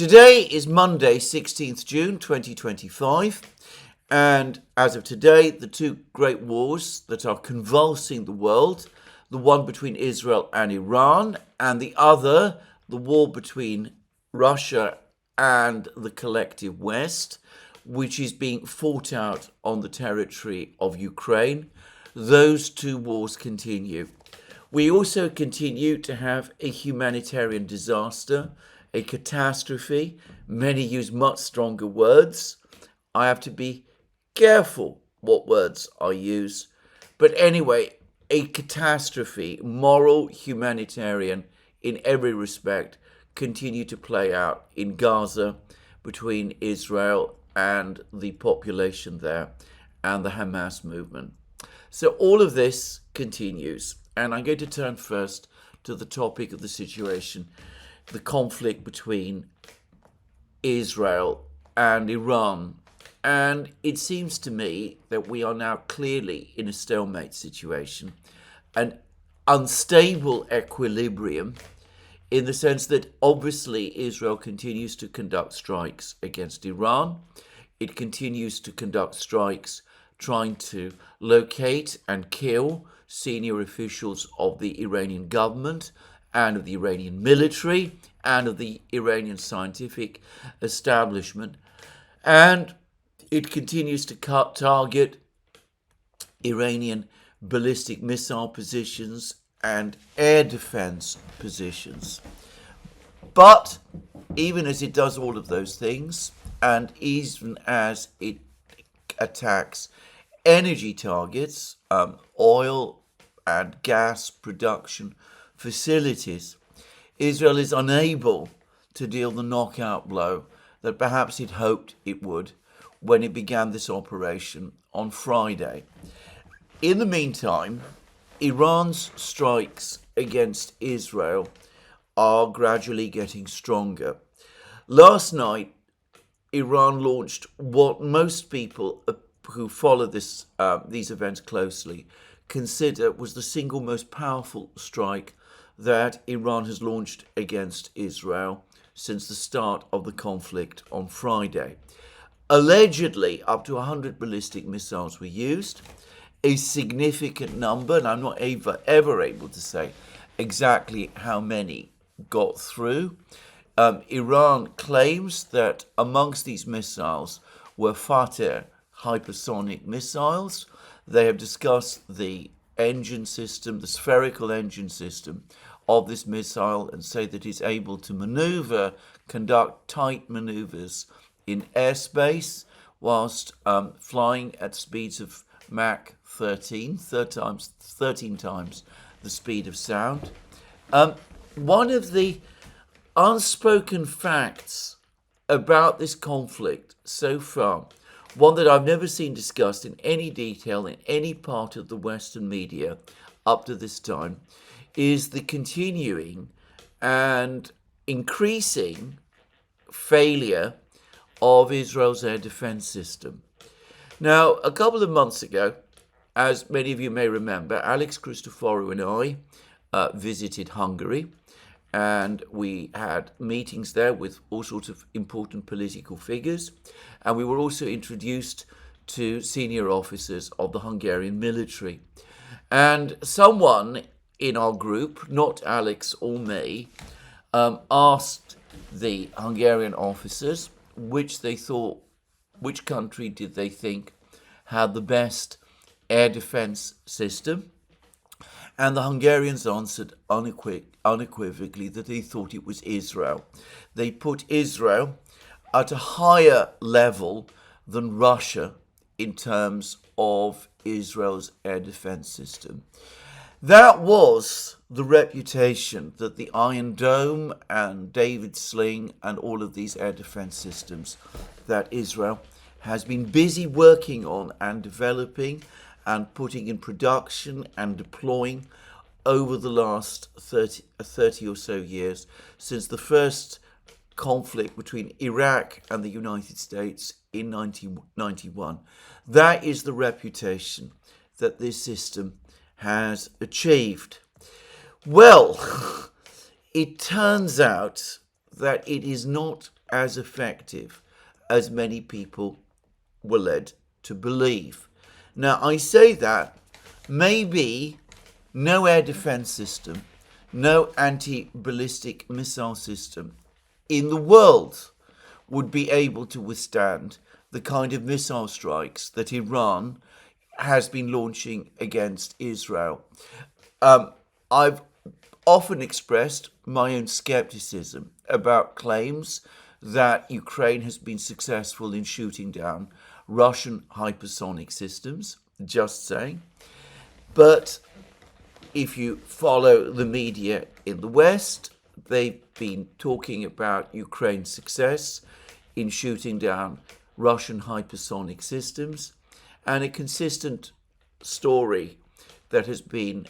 Today is Monday, 16th June 2025, and as of today, the two great wars that are convulsing the world, the one between Israel and Iran, and the other, the war between Russia and the collective West, which is being fought out on the territory of Ukraine, those two wars continue. We also continue to have a humanitarian disaster, a catastrophe. Many use much stronger words. I have to be careful what words I use. But anyway, a catastrophe, moral, humanitarian, in every respect, continue to play out in Gaza between Israel and the population there and the Hamas movement. So all of this continues. And I'm going to turn first to the topic of the situation, the conflict between Israel and Iran. And it seems to me that we are now clearly in a stalemate situation, an unstable equilibrium, in the sense that obviously Israel continues to conduct strikes against Iran. It continues to conduct strikes trying to locate and kill senior officials of the Iranian government and of the Iranian military and of the Iranian scientific establishment. And it continues to target Iranian ballistic missile positions and air defense positions. But even as it does all of those things, and even as it attacks energy targets, oil and gas production facilities, Israel is unable to deal the knockout blow that perhaps it hoped it would when it began this operation on Friday. In the meantime, Iran's strikes against Israel are gradually getting stronger. Last night, Iran launched what most people who follow these events closely consider was the single most powerful strike that Iran has launched against Israel since the start of the conflict on Friday. Allegedly, up to 100 ballistic missiles were used, a significant number, and I'm not ever able to say exactly how many got through. Iran claims that amongst these missiles were Fateh hypersonic missiles. They have discussed the engine system, the spherical engine system of this missile, and say that it's able to conduct tight maneuvers in airspace whilst flying at speeds of Mach 13 times the speed of sound. One of the unspoken facts about this conflict so far, one that I've never seen discussed in any detail in any part of the Western media up to this time, is the continuing and increasing failure of Israel's air defense system. Now, a couple of months ago, as many of you may remember, Alex Christoforou and I visited Hungary, and we had meetings there with all sorts of important political figures, and we were also introduced to senior officers of the Hungarian military. And someone in our group, not Alex or me, asked the Hungarian officers which country did they think had the best air defense system. And the Hungarians answered unequivocally that they thought it was Israel. They put Israel at a higher level than Russia in terms of Israel's air defense system. That was the reputation that the Iron Dome and David Sling and all of these air defense systems that Israel has been busy working on and developing and putting in production and deploying over the last 30 or so years, since the first conflict between Iraq and the United States in 1991. That is the reputation that this system has achieved. Well, it turns out that it is not as effective as many people were led to believe. Now, I say that maybe no air defense system, no anti-ballistic missile system in the world would be able to withstand the kind of missile strikes that Iran has been launching against Israel. I've often expressed my own skepticism about claims that Ukraine has been successful in shooting down Russian hypersonic systems, just saying. But if you follow the media in the West, they've been talking about Ukraine's success in shooting down Russian hypersonic systems, and a consistent story that has been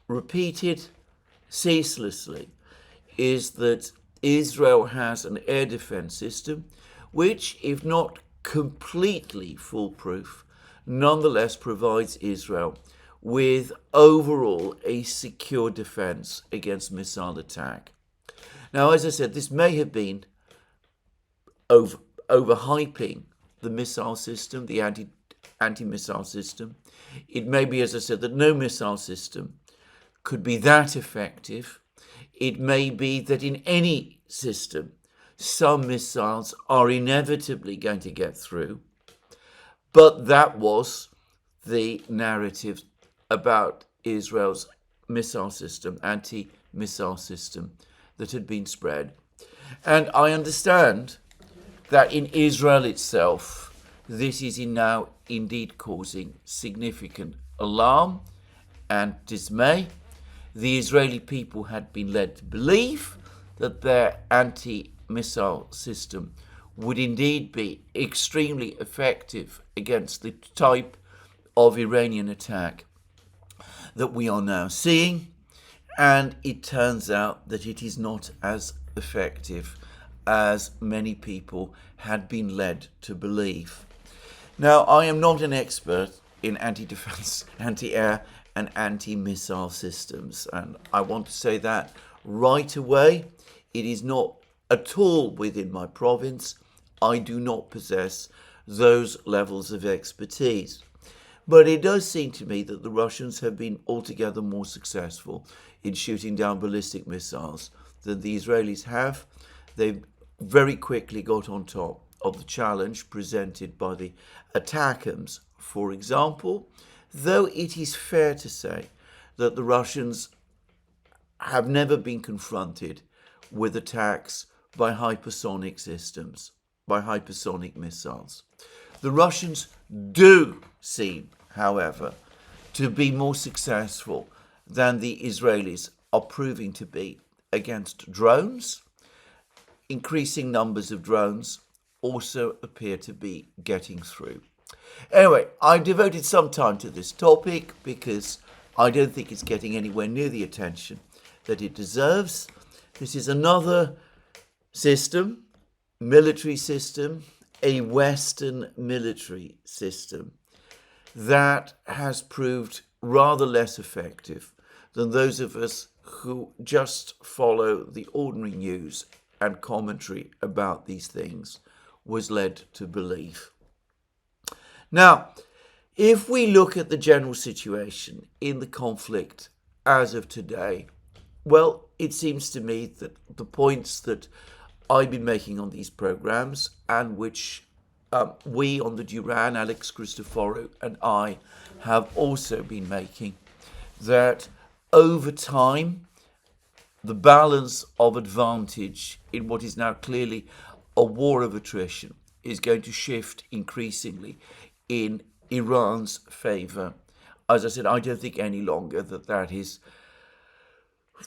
repeated ceaselessly is that Israel has an air defense system which, if not completely foolproof, nonetheless provides Israel with overall a secure defense against missile attack. Now, as I said, this may have been overhyping the missile system, the anti-missile system. It may be, as I said, that no missile system could be that effective. It may be that in any system, some missiles are inevitably going to get through. But that was the narrative about Israel's missile system, anti-missile system, that had been spread. And I understand that in Israel itself, this is now indeed causing significant alarm and dismay. The Israeli people had been led to believe that their anti-missile system would indeed be extremely effective against the type of Iranian attack that we are now seeing, and it turns out that it is not as effective as many people had been led to believe. Now, I am not an expert in anti-defense, anti-air and anti-missile systems, and I want to say that right away. It is not at all within my province. I do not possess those levels of expertise. But it does seem to me that the Russians have been altogether more successful in shooting down ballistic missiles than the Israelis have. They've very quickly got on top of the challenge presented by the ATACMS, for example, though it is fair to say that the Russians have never been confronted with attacks by hypersonic systems, by hypersonic missiles. The Russians do seem, however, to be more successful than the Israelis are proving to be against drones. Increasing numbers of drones also appear to be getting through. Anyway, I've devoted some time to this topic because I don't think it's getting anywhere near the attention that it deserves. This is another system, military system, a Western military system that has proved rather less effective than those of us who just follow the ordinary news and commentary about these things was led to believe. Now, if we look at the general situation in the conflict as of today, well, it seems to me that the points that I've been making on these programs, and which we on the Duran, Alex Christoforou and I, have also been making, that over time, the balance of advantage in what is now clearly a war of attrition is going to shift increasingly in Iran's favour. As I said, I don't think any longer that is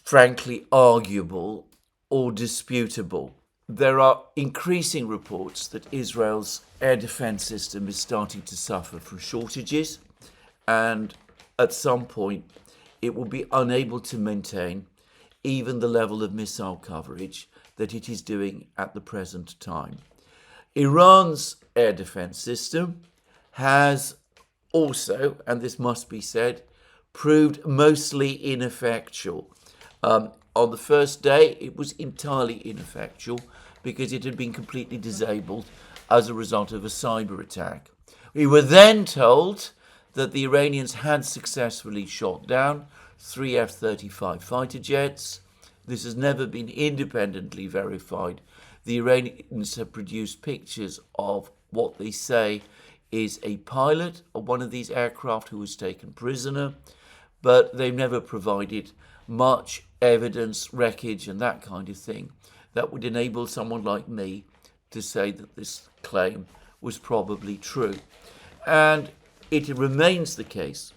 frankly arguable or disputable. There are increasing reports that Israel's air defense system is starting to suffer from shortages, and at some point it will be unable to maintain even the level of missile coverage that it is doing at the present time. Iran's air defense system has also, and this must be said, proved mostly ineffectual on the first day, it was entirely ineffectual because it had been completely disabled as a result of a cyber attack. We were then told that the Iranians had successfully shot down 3 F-35 fighter jets. This has never been independently verified. The Iranians have produced pictures of what they say is a pilot of one of these aircraft who was taken prisoner, but they've never provided much evidence, wreckage, and that kind of thing that would enable someone like me to say that this claim was probably true. And it remains the case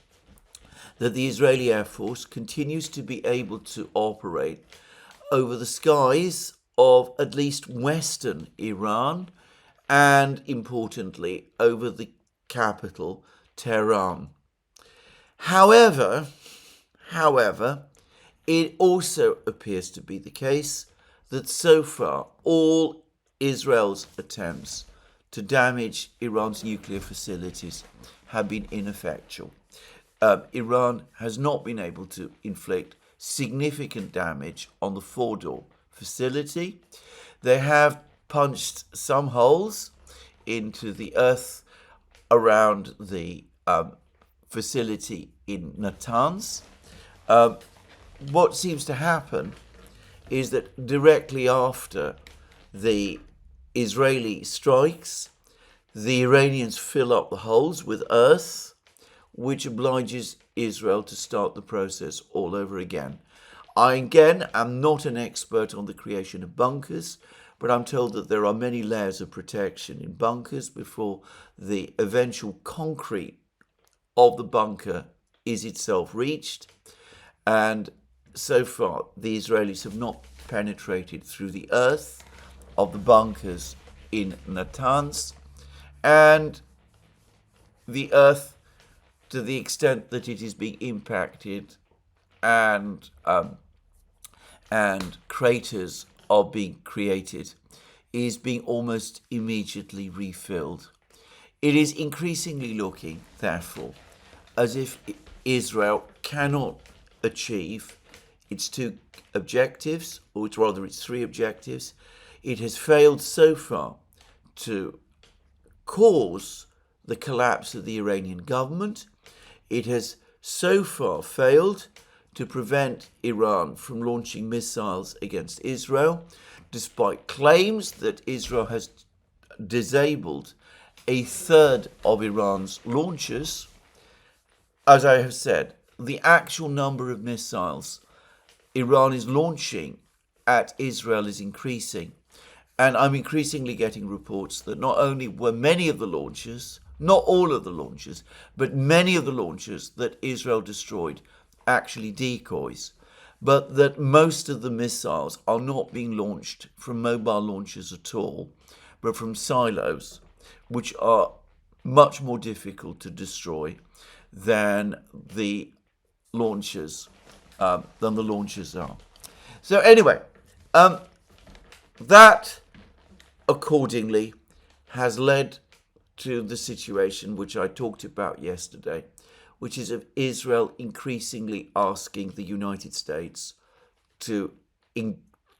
that the Israeli Air Force continues to be able to operate over the skies of at least western Iran and, importantly, over the capital, Tehran. However, it also appears to be the case that so far all Israel's attempts to damage Iran's nuclear facilities have been ineffectual. Iran has not been able to inflict significant damage on the Fordow facility. They have punched some holes into the earth around the facility in Natanz. What seems to happen is that directly after the Israeli strikes, the Iranians fill up the holes with earth, which obliges Israel to start the process all over again. I, again, am not an expert on the creation of bunkers, but I'm told that there are many layers of protection in bunkers before the eventual concrete of the bunker is itself reached. And so far, the Israelis have not penetrated through the earth of the bunkers in Natanz, and the earth, to the extent that it is being impacted and craters are being created, is being almost immediately refilled. It is increasingly looking, therefore, as if Israel cannot achieve its two objectives, or rather its three objectives. It has failed so far to cause the collapse of the Iranian government. It has so far failed to prevent Iran from launching missiles against Israel, despite claims that Israel has disabled a third of Iran's launchers. As I have said, the actual number of missiles Iran is launching at Israel is increasing. And I'm increasingly getting reports that not only were many of the launchers, not all of the launchers, but many of the launchers that Israel destroyed actually decoys, but that most of the missiles are not being launched from mobile launchers at all, but from silos, which are much more difficult to destroy than the launchers are. So anyway, that accordingly has led to the situation which I talked about yesterday, which is of Israel increasingly asking the United States to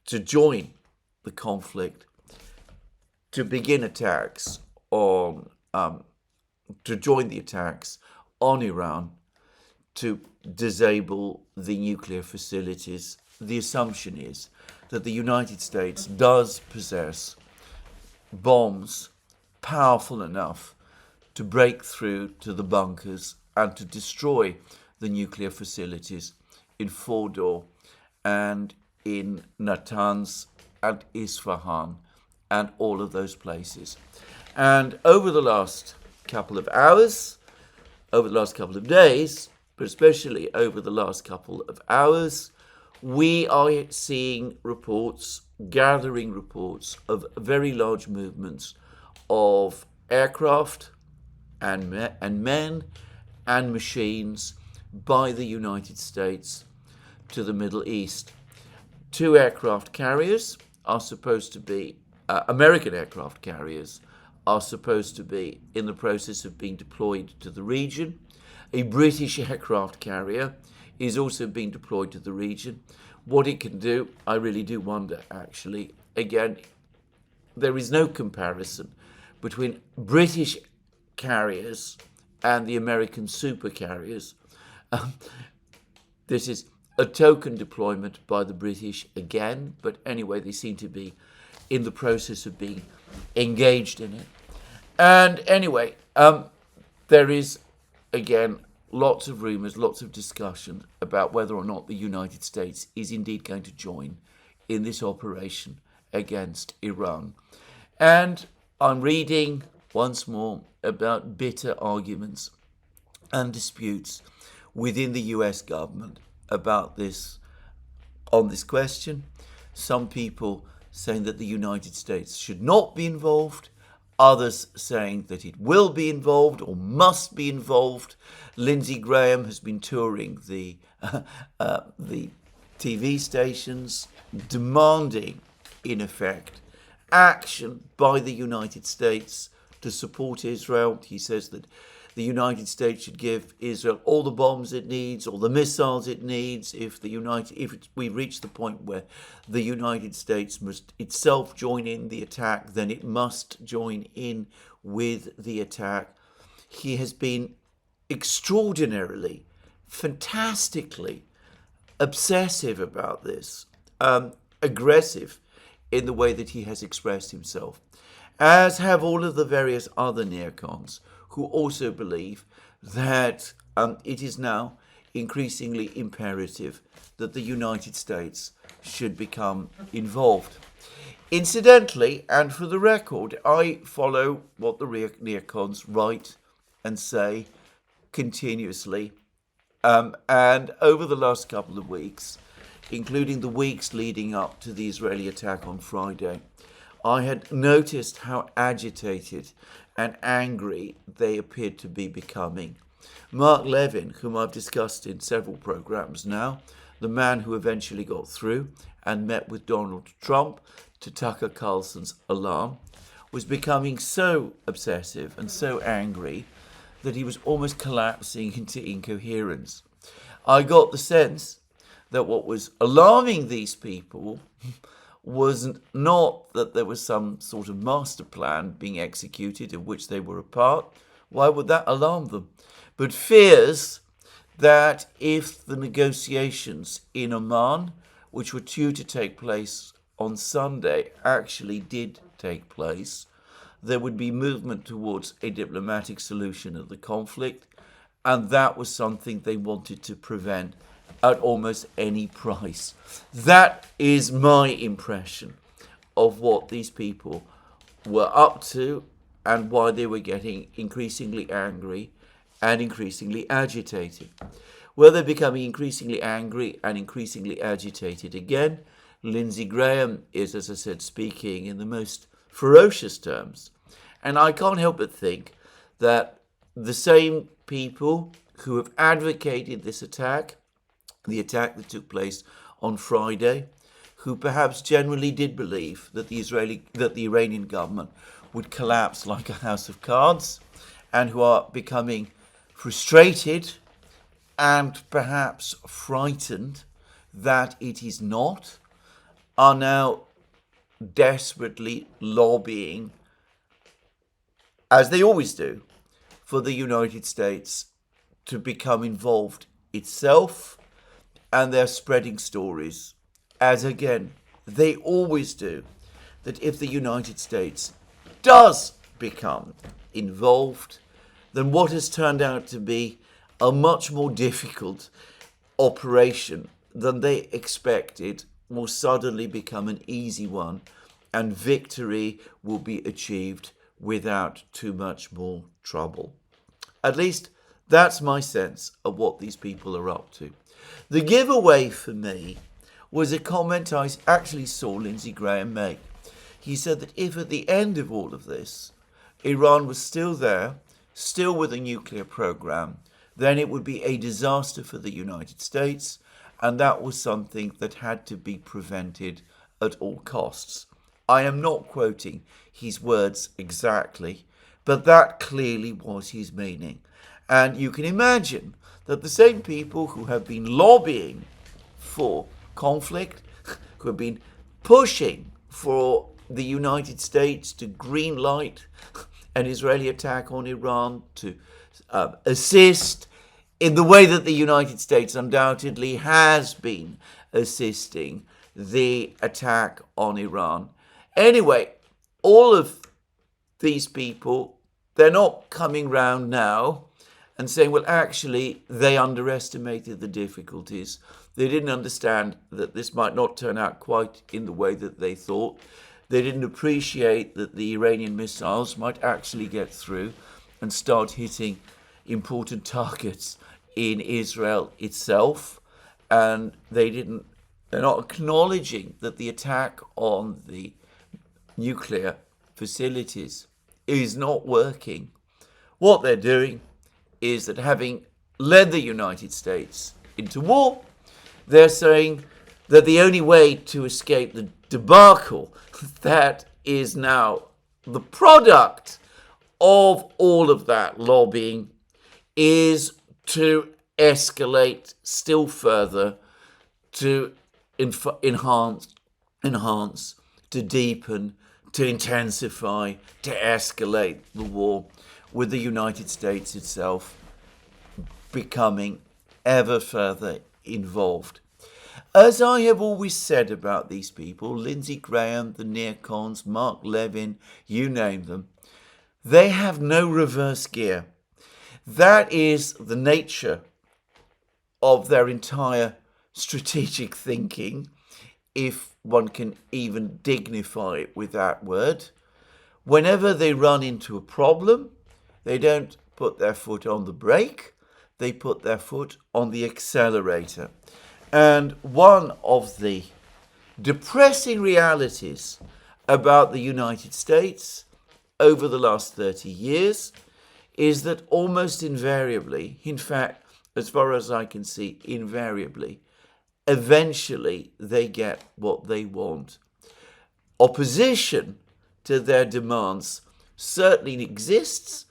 join the conflict, to begin attacks on, to join the attacks on Iran, to disable the nuclear facilities. The assumption is that the United States does possess bombs powerful enough to break through to the bunkers and to destroy the nuclear facilities in Fordow and in Natanz and Isfahan and all of those places. And over the last couple of hours, over the last couple of days, but especially over the last couple of hours, we are seeing reports, gathering reports of very large movements of aircraft and men and machines by the United States to the Middle East. 2 aircraft carriers are supposed to be, American aircraft carriers are supposed to be in the process of being deployed to the region. A British aircraft carrier is also being deployed to the region. What it can do, I really do wonder, actually. Again, there is no comparison between British carriers and the American super carriers. This is a token deployment by the British again, but anyway, they seem to be in the process of being engaged in it. And anyway, there is, again, lots of rumours, lots of discussion about whether or not the United States is indeed going to join in this operation against Iran. And I'm reading once more about bitter arguments and disputes within the US government about this, on this question. Some people saying that the United States should not be involved, others saying that it will be involved or must be involved. Lindsey Graham has been touring the TV stations, demanding, in effect, action by the United States to support Israel. He says that the United States should give Israel all the bombs it needs, all the missiles it needs. If we reach the point where the United States must itself join in the attack, then it must join in with the attack. He has been extraordinarily, fantastically obsessive about this, aggressive in the way that he has expressed himself, as have all of the various other neocons who also believe that it is now increasingly imperative that the United States should become involved. Incidentally, and for the record, I follow what the neocons write and say continuously. And over the last couple of weeks, including the weeks leading up to the Israeli attack on Friday, I had noticed how agitated and angry they appeared to be becoming. Mark Levin, whom I've discussed in several programs now, the man who eventually got through and met with Donald Trump to Tucker Carlson's alarm, was becoming so obsessive and so angry that he was almost collapsing into incoherence. I got the sense that what was alarming these people was not that there was some sort of master plan being executed of which they were a part. Why would that alarm them? But fears that if the negotiations in Oman, which were due to take place on Sunday, actually did take place, there would be movement towards a diplomatic solution of the conflict, and that was something they wanted to prevent at almost any price. That is my impression of what these people were up to and why they were getting increasingly angry and increasingly agitated. Well, they're becoming increasingly angry and increasingly agitated again. Lindsey Graham is, as I said, speaking in the most ferocious terms. And I can't help but think that the same people who have advocated this attack, the attack that took place on Friday, who perhaps generally did believe that the Iranian government would collapse like a house of cards, and who are becoming frustrated and perhaps frightened that it is not, are now desperately lobbying, as they always do, for the United States to become involved itself. And they're spreading stories, as again, they always do, that if the United States does become involved, then what has turned out to be a much more difficult operation than they expected will suddenly become an easy one, and victory will be achieved without too much more trouble. At least that's my sense of what these people are up to. The giveaway for me was a comment I actually saw Lindsey Graham make. He said that if at the end of all of this, Iran was still there, still with a nuclear program, then it would be a disaster for the United States, and that was something that had to be prevented at all costs. I am not quoting his words exactly, but that clearly was his meaning. And you can imagine that the same people who have been lobbying for conflict, who have been pushing for the United States to green light an Israeli attack on Iran, to assist in the way that the United States undoubtedly has been assisting the attack on Iran. Anyway, all of these people, they're not coming round now and saying, well, actually, they underestimated the difficulties. They didn't understand that this might not turn out quite in the way that they thought. They didn't appreciate that the Iranian missiles might actually get through and start hitting important targets in Israel itself. And they're not acknowledging that the attack on the nuclear facilities is not working. What they're doing is that, having led the United States into war, they're saying that the only way to escape the debacle that is now the product of all of that lobbying is to escalate still further, to enhance, to deepen, to intensify, to escalate the war, with the United States itself becoming ever further involved. As I have always said about these people, Lindsey Graham, the neocons, Mark Levin, you name them, they have no reverse gear. That is the nature of their entire strategic thinking, if one can even dignify it with that word. Whenever they run into a problem, they don't put their foot on the brake, they put their foot on the accelerator. And one of the depressing realities about the United States over the last 30 years is that almost invariably, in fact, as far as I can see, invariably, eventually they get what they want. Opposition to their demands certainly exists.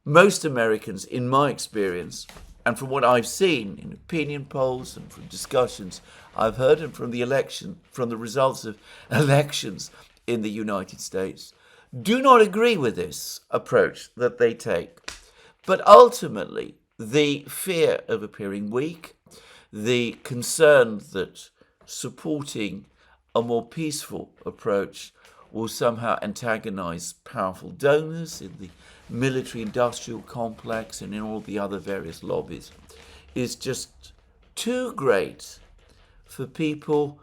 Most Americans, in my experience, and from what I've seen in opinion polls and from discussions I've heard, and from the results of elections in the United States, do not agree with this approach that they take. But ultimately, the fear of appearing weak, the concern that supporting a more peaceful approach will somehow antagonize powerful donors in the military-industrial complex and in all the other various lobbies, is just too great for people,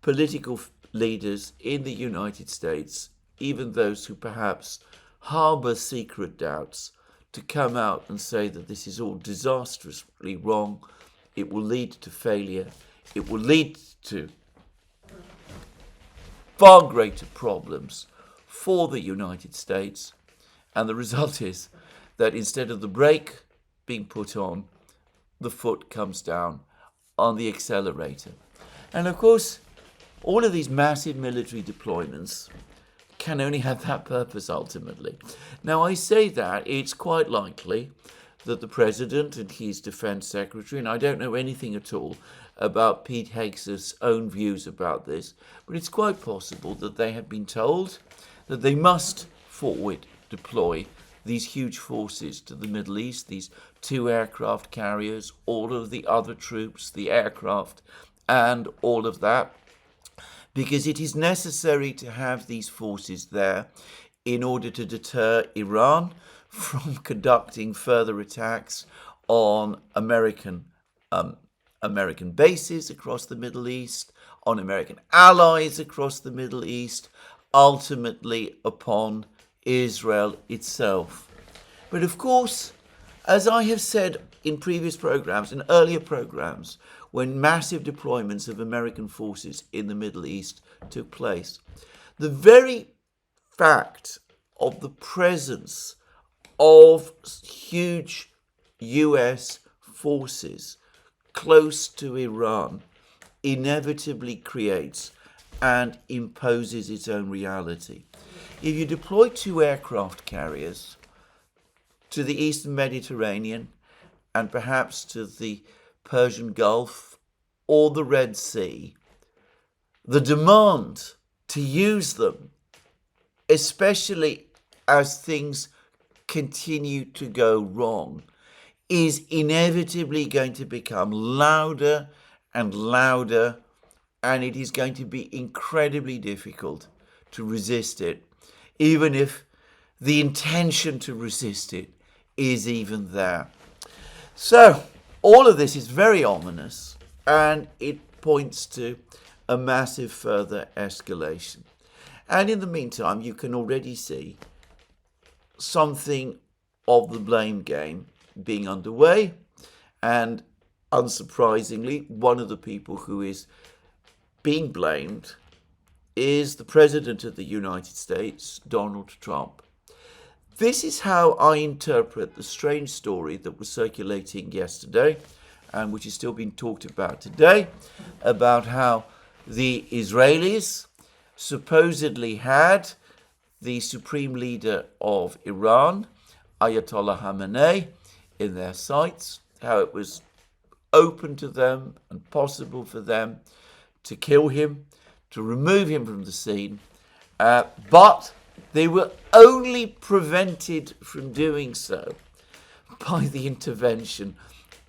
political leaders in the United States, even those who perhaps harbor secret doubts, to come out and say that this is all disastrously wrong. It will lead to failure. It will lead to far greater problems for the United States. And the result is that instead of the brake being put on, the foot comes down on the accelerator. And of course, all of these massive military deployments can only have that purpose ultimately. Now, I say that it's quite likely that the President and his Defense Secretary, and I don't know anything at all about Pete Hegseth's own views about this, but it's quite possible that they have been told that they must forward deploy these huge forces to the Middle East, these 2 aircraft carriers, all of the other troops, the aircraft, and all of that, because it is necessary to have these forces there in order to deter Iran from conducting further attacks on American bases across the Middle East, on American allies across the Middle East, ultimately upon Israel itself. But of course, as I have said in previous programs, in earlier programs, when massive deployments of American forces in the Middle East took place, the very fact of the presence of huge US forces close to Iran inevitably creates and imposes its own reality. If you deploy 2 aircraft carriers to the Eastern Mediterranean and perhaps to the Persian Gulf or the Red Sea, the demand to use them, especially as things continue to go wrong, is inevitably going to become louder and louder, and it is going to be incredibly difficult to resist it, even if the intention to resist it is even there. So all of this is very ominous, and it points to a massive further escalation. And in the meantime, you can already see something of the blame game being underway. And unsurprisingly, one of the people who is being blamed is the President of the United States, Donald Trump. This is how I interpret the strange story that was circulating yesterday, and which is still being talked about today, about how the Israelis supposedly had the supreme leader of Iran, Ayatollah Khamenei, in their sights, how it was open to them and possible for them to kill him, to remove him from the scene, but they were only prevented from doing so by the intervention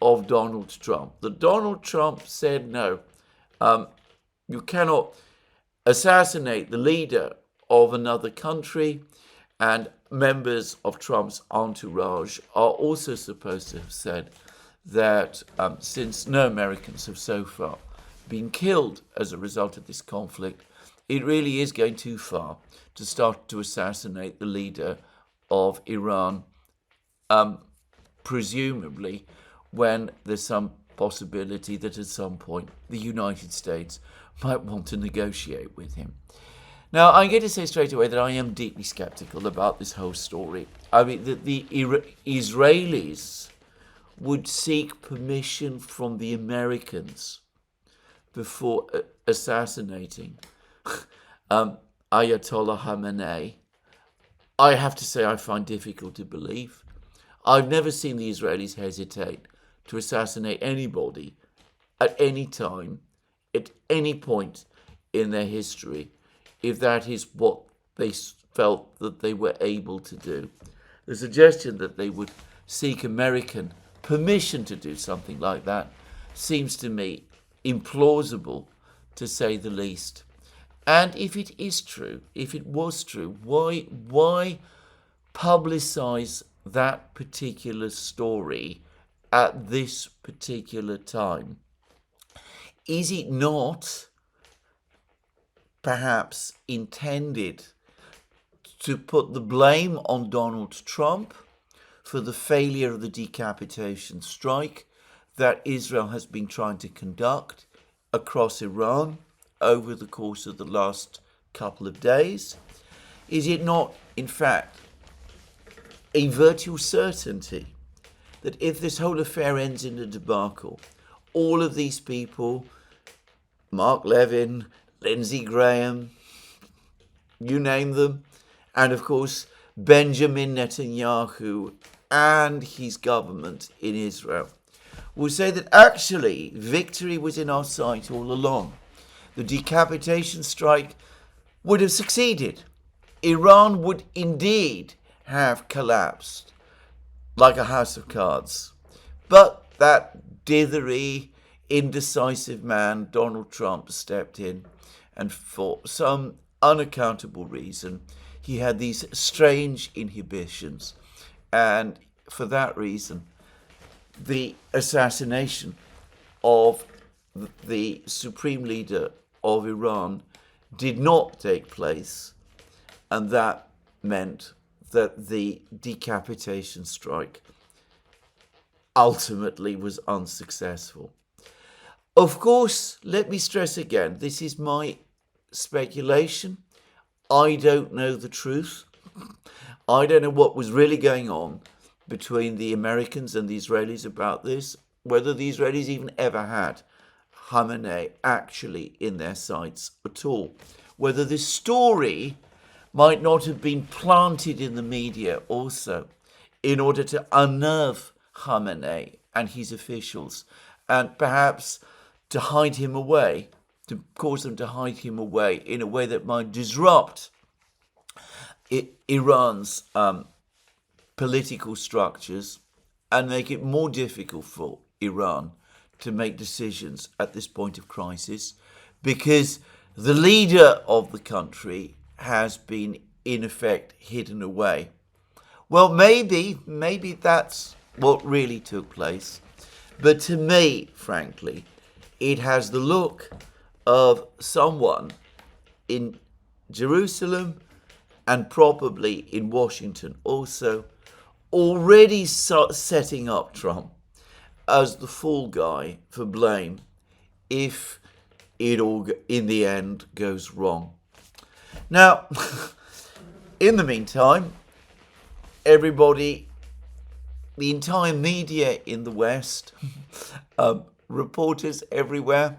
of Donald Trump. That Donald Trump said, no, you cannot assassinate the leader of another country, and members of Trump's entourage are also supposed to have said that since no Americans have so far been killed as a result of this conflict, it really is going too far to start to assassinate the leader of Iran, presumably when there's some possibility that at some point the United States might want to negotiate with him. Now, I'm going to say straight away that I am deeply skeptical about this whole story. I mean, the Israelis would seek permission from the Americans before assassinating Ayatollah Khamenei. I have to say I find difficult to believe. I've never seen the Israelis hesitate to assassinate anybody at any time, at any point in their history, if that is what they felt that they were able to do. The suggestion that they would seek American permission to do something like that seems to me implausible, to say the least. And if it is true, if it was true, why publicize that particular story at this particular time? Is it not perhaps intended to put the blame on Donald Trump for the failure of the decapitation strike that Israel has been trying to conduct across Iran over the course of the last couple of days? Is it not, in fact, a virtual certainty that if this whole affair ends in a debacle, all of these people, Mark Levin, Lindsey Graham, you name them, and of course Benjamin Netanyahu and his government in Israel, will say that actually victory was in our sight all along. The decapitation strike would have succeeded. Iran would indeed have collapsed like a house of cards. But that dithery, indecisive man, Donald Trump, stepped in, and for some unaccountable reason, he had these strange inhibitions. And for that reason, the assassination of the supreme leader of Iran did not take place, and that meant that the decapitation strike ultimately was unsuccessful. Of course, let me stress again, this is my speculation. I don't know the truth. I don't know what was really going on between the Americans and the Israelis about this, whether the Israelis even ever had Khamenei actually in their sights at all, whether this story might not have been planted in the media also in order to unnerve Khamenei and his officials, and perhaps to hide him away to cause them to hide him away in a way that might disrupt Iran's political structures and make it more difficult for Iran to make decisions at this point of crisis, because the leader of the country has been, in effect, hidden away. Well, maybe that's what really took place. But to me, frankly, it has the look of someone in Jerusalem and probably in Washington also already setting up Trump as the fall guy for blame if it all in the end goes wrong. Now, in the meantime, everybody, the entire media in the West, reporters everywhere,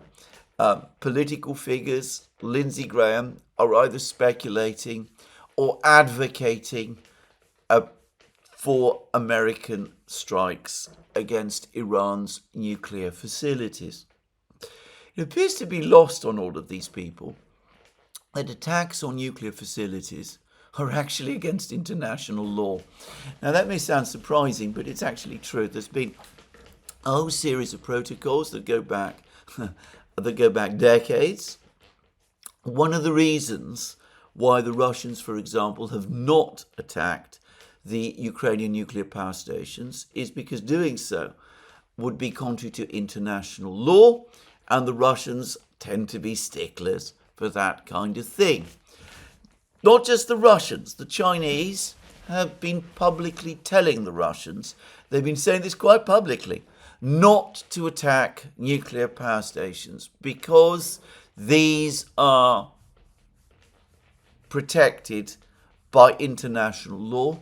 political figures, Lindsey Graham, are either speculating or advocating for American strikes against Iran's nuclear facilities. It appears to be lost on all of these people that attacks on nuclear facilities are actually against international law. Now, that may sound surprising, but it's actually true. There's been a whole series of protocols that go back decades. One of the reasons why the Russians, for example, have not attacked the Ukrainian nuclear power stations is because doing so would be contrary to international law, and the Russians tend to be sticklers for that kind of thing. Not just the Russians, the Chinese have been publicly telling the Russians, they've been saying this quite publicly, not to attack nuclear power stations because these are protected by international law,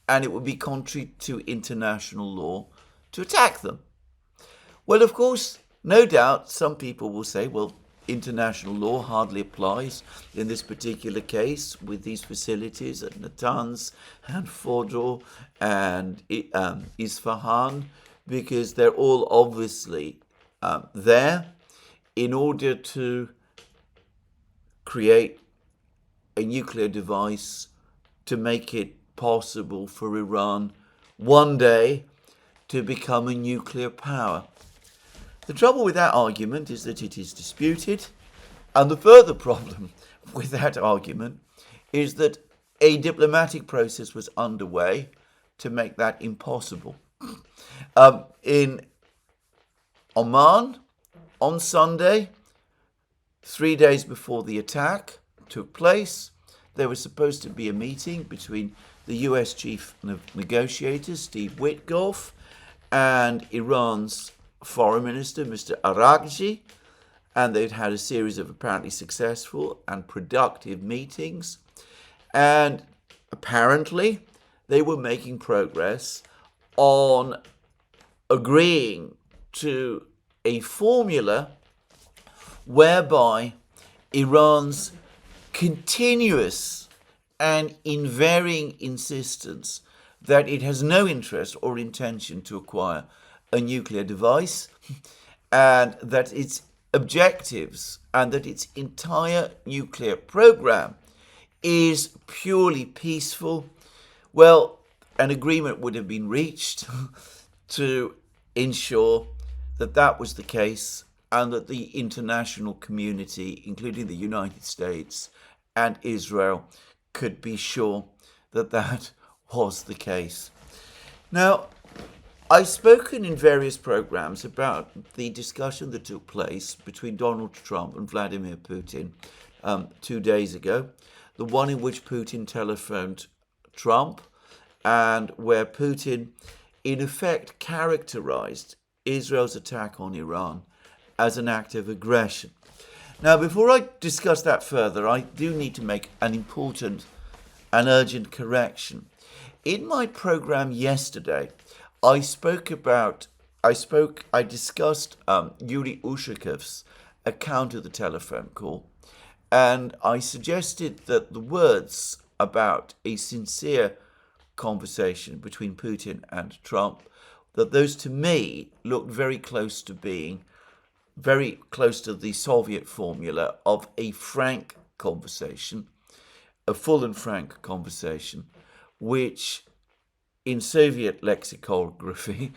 and it would be contrary to international law to attack them. Well, of course, no doubt some people will say, well, international law hardly applies in this particular case with these facilities at Natanz and Fordo and Isfahan, because they're all obviously there in order to create a nuclear device to make it possible for Iran one day to become a nuclear power. The trouble with that argument is that it is disputed, and the further problem with that argument is that a diplomatic process was underway to make that impossible. In Oman, on Sunday, 3 days before the attack took place, there was supposed to be a meeting between the US chief negotiator, Steve Witkoff, and Iran's foreign minister, Mr. Araghchi, and they'd had a series of apparently successful and productive meetings, and apparently they were making progress on agreeing to a formula whereby Iran's continuous and unvarying insistence that it has no interest or intention to acquire a nuclear device, and that its objectives and that its entire nuclear program is purely peaceful. Well, an agreement would have been reached to ensure that that was the case, and that the international community, including the United States and Israel, could be sure that that was the case. Now, I've spoken in various programs about the discussion that took place between Donald Trump and Vladimir Putin 2 days ago, the one in which Putin telephoned Trump and where Putin in effect characterized Israel's attack on Iran as an act of aggression. Now, before I discuss that further, I do need to make an important and urgent correction. In my program yesterday, I discussed Yuri Ushakov's account of the telephone call, and I suggested that the words about a sincere conversation between Putin and Trump, that those to me looked very close to being very close to the Soviet formula of a frank conversation, a full and frank conversation, which in Soviet lexicography,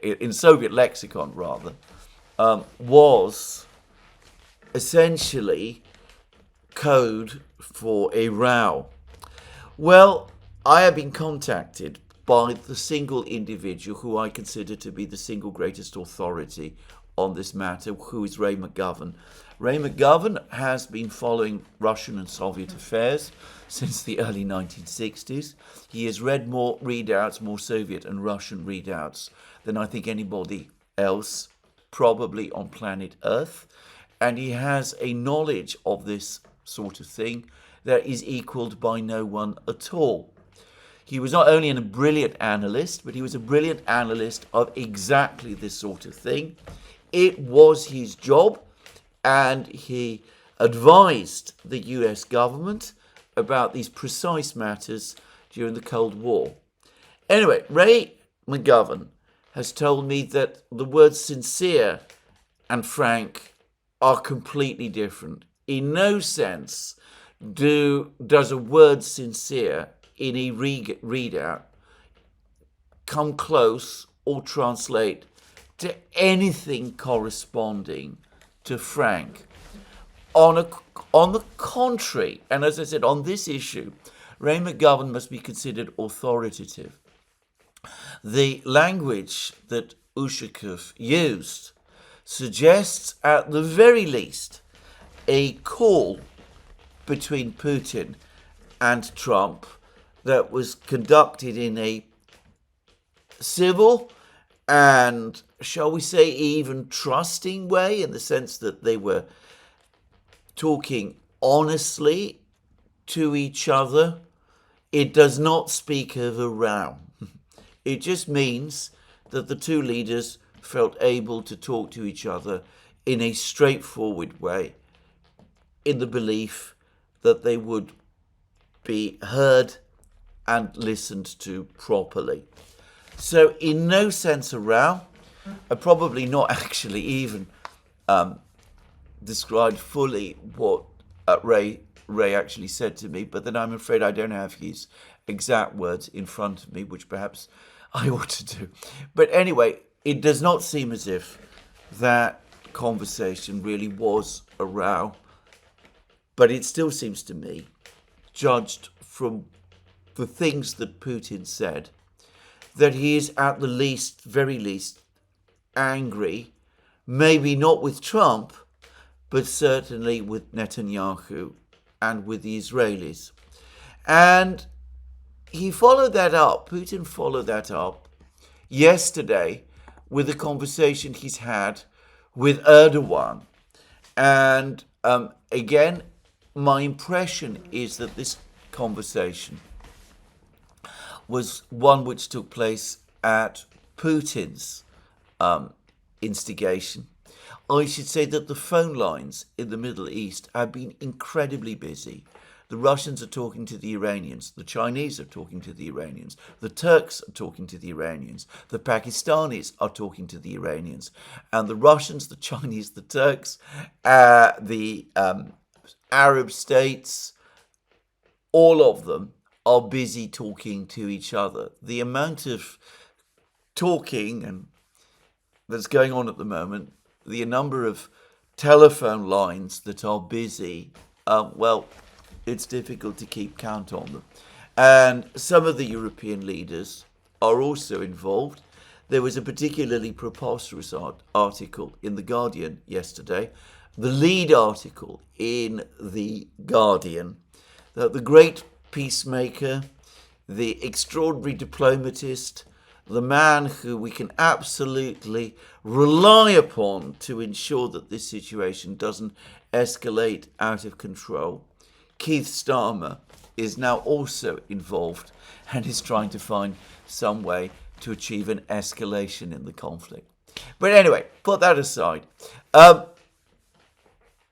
in Soviet lexicon rather, was essentially code for a row. Well, I have been contacted by the single individual who I consider to be the single greatest authority on this matter, who is Ray McGovern. Ray McGovern has been following Russian and Soviet affairs since the early 1960s. He has read more readouts, more Soviet and Russian readouts than I think anybody else, probably on planet Earth. And he has a knowledge of this sort of thing that is equaled by no one at all. He was not only a brilliant analyst, but he was a brilliant analyst of exactly this sort of thing. It was his job, and he advised the US government about these precise matters during the Cold War. Anyway, Ray McGovern has told me that the words sincere and frank are completely different. In no sense does a word sincere in a readout come close or translate to anything corresponding to frank. On the contrary, and as I said, on this issue, Ray McGovern must be considered authoritative. The language that Ushakov used suggests, at the very least, a call between Putin and Trump that was conducted in a civil and, shall we say, even trusting way, in the sense that they were talking honestly to each other. It does not speak of a row. It just means that the two leaders felt able to talk to each other in a straightforward way, in the belief that they would be heard and listened to properly. So in no sense a row, probably not actually even described fully what Ray actually said to me, but then I'm afraid I don't have his exact words in front of me, which perhaps I ought to do. But anyway, it does not seem as if that conversation really was a row, but it still seems to me, judged from the things that Putin said, that he is at the least, very least, angry, maybe not with Trump, but certainly with Netanyahu and with the Israelis. And he followed that up, Putin followed that up yesterday with a conversation he's had with Erdogan. And again, my impression is that this conversation was one which took place at Putin's instigation. I should say that the phone lines in the Middle East have been incredibly busy. The Russians are talking to the Iranians. The Chinese are talking to the Iranians. The Turks are talking to the Iranians. The Pakistanis are talking to the Iranians. And the Russians, the Chinese, the Turks, the Arab states, all of them are busy talking to each other. The amount of talking and that's going on at the moment, the number of telephone lines that are busy, well, it's difficult to keep count on them. And some of the European leaders are also involved. There was a particularly preposterous article in The Guardian yesterday, the lead article in The Guardian, that the great peacemaker, the extraordinary diplomatist, the man who we can absolutely rely upon to ensure that this situation doesn't escalate out of control, Keith Starmer, is now also involved and is trying to find some way to achieve an escalation in the conflict. But anyway, put that aside.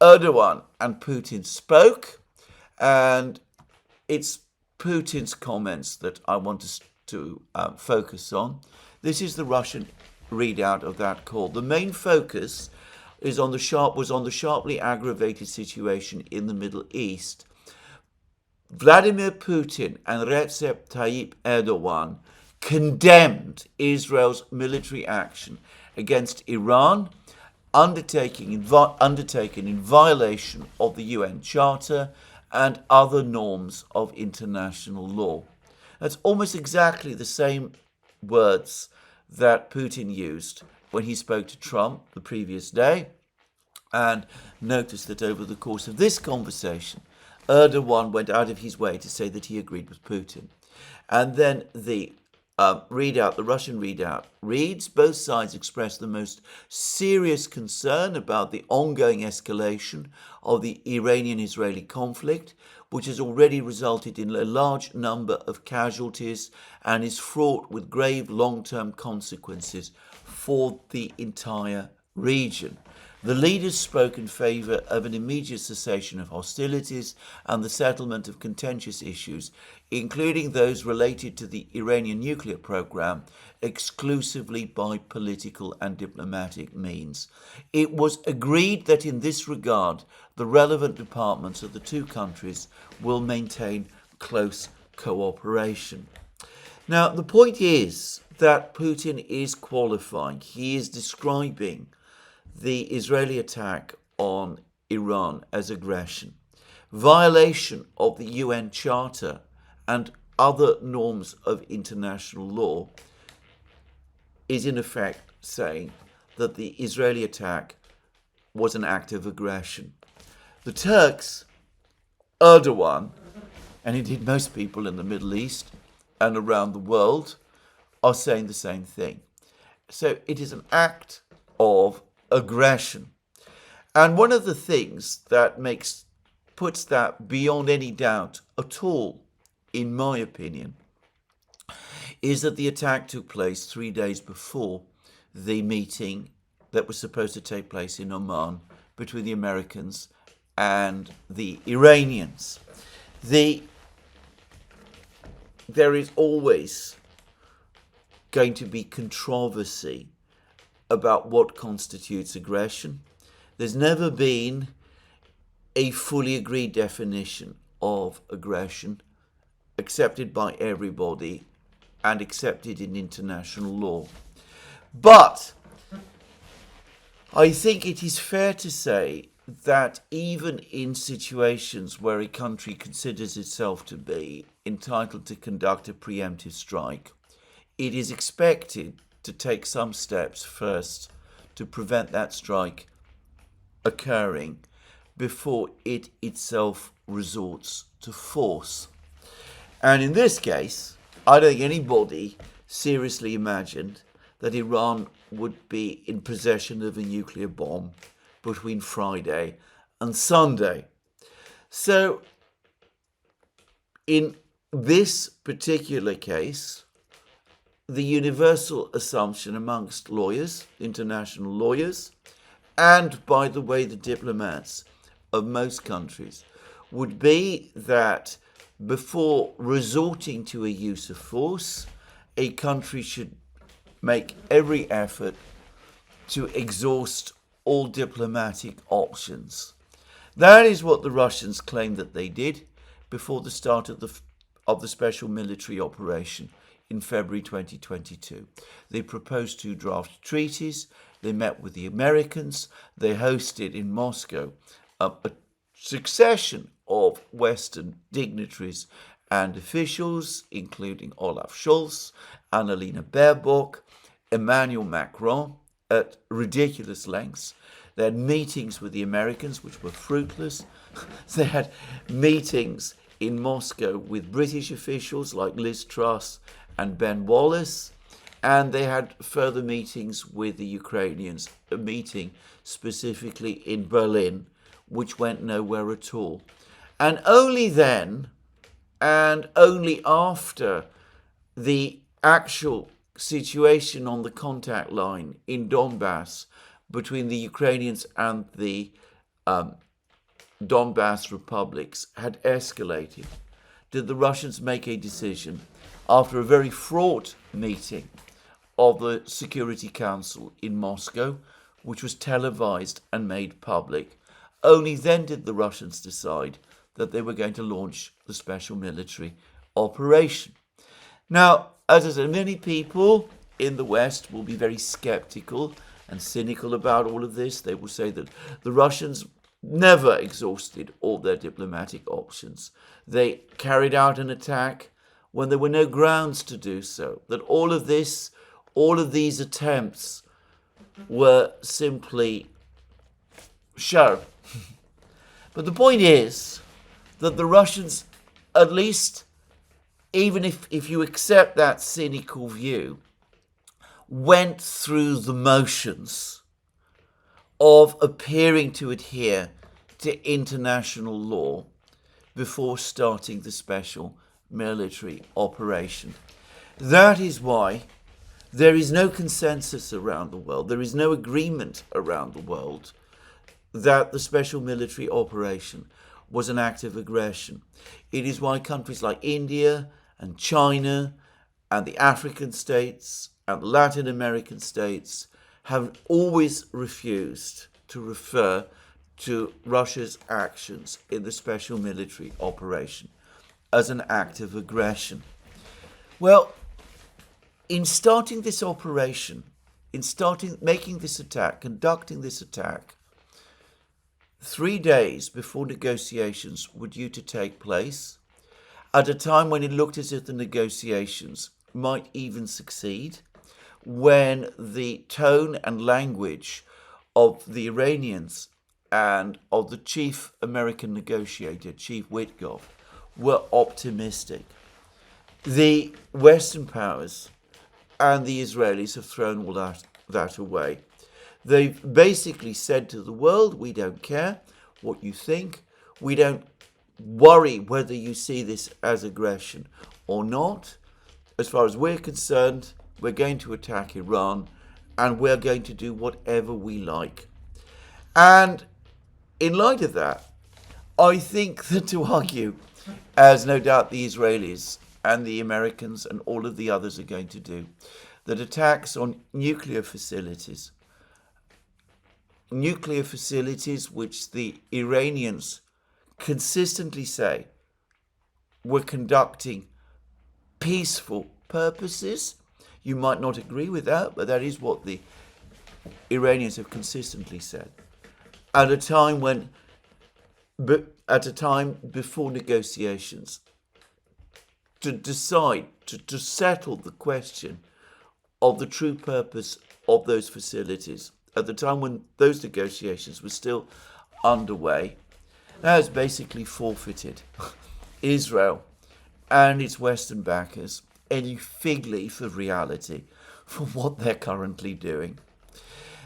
Erdogan and Putin spoke, and it's Putin's comments that I want us to focus on. This is the Russian readout of that call. The main focus was on the sharply aggravated situation in the Middle East. Vladimir Putin and Recep Tayyip Erdogan condemned Israel's military action against Iran, undertaken in violation of the UN Charter and other norms of international law. That's almost exactly the same words that Putin used when he spoke to Trump the previous day. And notice that over the course of this conversation, Erdogan went out of his way to say that he agreed with Putin. And then the Russian readout reads, both sides express the most serious concern about the ongoing escalation of the Iranian-Israeli conflict, which has already resulted in a large number of casualties and is fraught with grave long-term consequences for the entire region. The leaders spoke in favour of an immediate cessation of hostilities and the settlement of contentious issues, including those related to the Iranian nuclear program, exclusively by political and diplomatic means. It was agreed that in this regard, the relevant departments of the two countries will maintain close cooperation. Now, the point is that Putin is qualifying. He is describing the Israeli attack on Iran as aggression, violation of the UN Charter and other norms of international law, is in effect saying that the Israeli attack was an act of aggression. The Turks, Erdogan, and indeed most people in the Middle East and around the world are saying the same thing. So it is an act of aggression. And one of the things that puts that beyond any doubt at all, in my opinion, is that the attack took place 3 days before the meeting that was supposed to take place in Oman between the Americans and the Iranians. There is always going to be controversy about what constitutes aggression. There's never been a fully agreed definition of aggression accepted by everybody and accepted in international law. But I think it is fair to say that even in situations where a country considers itself to be entitled to conduct a preemptive strike, it is expected to take some steps first to prevent that strike occurring before it itself resorts to force. And in this case, I don't think anybody seriously imagined that Iran would be in possession of a nuclear bomb between Friday and Sunday. So in this particular case, the universal assumption amongst lawyers, international lawyers, and, by the way, the diplomats of most countries, would be that before resorting to a use of force, a country should make every effort to exhaust all diplomatic options. That is what the Russians claim that they did before the start of the special military operation in February 2022. They proposed 2 draft treaties. They met with the Americans. They hosted in Moscow a succession of Western dignitaries and officials, including Olaf Scholz, Annalena Baerbock, Emmanuel Macron, at ridiculous lengths. They had meetings with the Americans, which were fruitless. They had meetings in Moscow with British officials like Liz Truss and Ben Wallace, and they had further meetings with the Ukrainians, a meeting specifically in Berlin, which went nowhere at all. And only then, and only after the actual situation on the contact line in Donbass between the Ukrainians and the Donbass republics had escalated, did the Russians make a decision after a very fraught meeting of the Security Council in Moscow, which was televised and made public. Only then did the Russians decide that they were going to launch the special military operation. Now, as I said, many people in the West will be very skeptical and cynical about all of this. They will say that the Russians never exhausted all their diplomatic options. They carried out an attack when there were no grounds to do so. That all of these attempts were simply show. But the point is that the Russians, at least, even if you accept that cynical view, went through the motions of appearing to adhere to international law before starting the special military operation. That is why there is no consensus around the world, there is no agreement around the world that the special military operation was an act of aggression. It is why countries like India and China and the African states and the Latin American states have always refused to refer to Russia's actions in the special military operation as an act of aggression. Well, in starting this operation, making this attack, conducting this attack, 3 days before negotiations were due to take place, at a time when it looked as if the negotiations might even succeed, when the tone and language of the Iranians and of the chief American negotiator, Chief Witkoff, were optimistic. The Western powers and the Israelis have thrown all that away. They've basically said to the world, we don't care what you think. We don't worry whether you see this as aggression or not. As far as we're concerned, we're going to attack Iran and we're going to do whatever we like. And in light of that, I think that to argue, as no doubt the Israelis and the Americans and all of the others are going to do, that attacks on nuclear facilities which the Iranians consistently say were conducting peaceful purposes. You might not agree with that, but that is what the Iranians have consistently said. At a time before negotiations, to decide, to settle the question of the true purpose of those facilities, at the time when those negotiations were still underway, that has basically forfeited Israel and its Western backers any fig leaf of reality for what they're currently doing.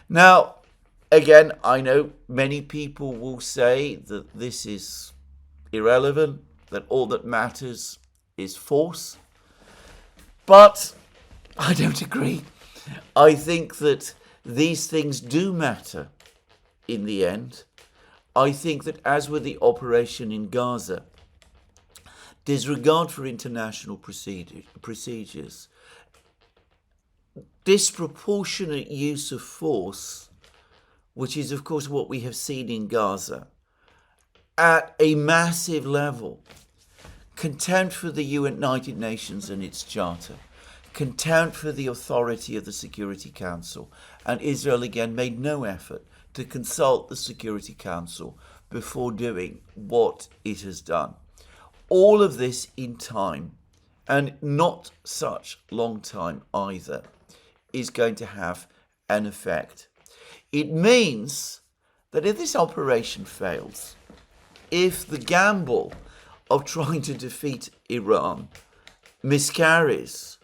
Now, again, I know many people will say that this is irrelevant, that all that matters is force, but I don't agree. I think that these things do matter in the end. I think that, as with the operation in Gaza, disregard for international procedures, disproportionate use of force, which is of course what we have seen in Gaza, at a massive level, contempt for the United Nations and its charter, contempt for the authority of the Security Council, and Israel again made no effort to consult the Security Council before doing what it has done. All of this in time, and not such long time either, is going to have an effect. It means that if this operation fails, if the gamble of trying to defeat Iran miscarries,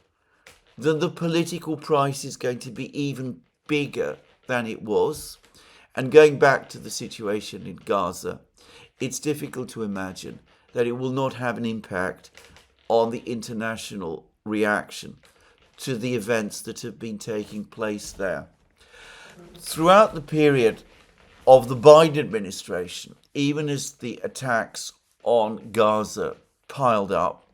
then the political price is going to be even bigger than it was. And going back to the situation in Gaza, it's difficult to imagine that it will not have an impact on the international reaction to the events that have been taking place there. Throughout the period of the Biden administration, even as the attacks on Gaza piled up,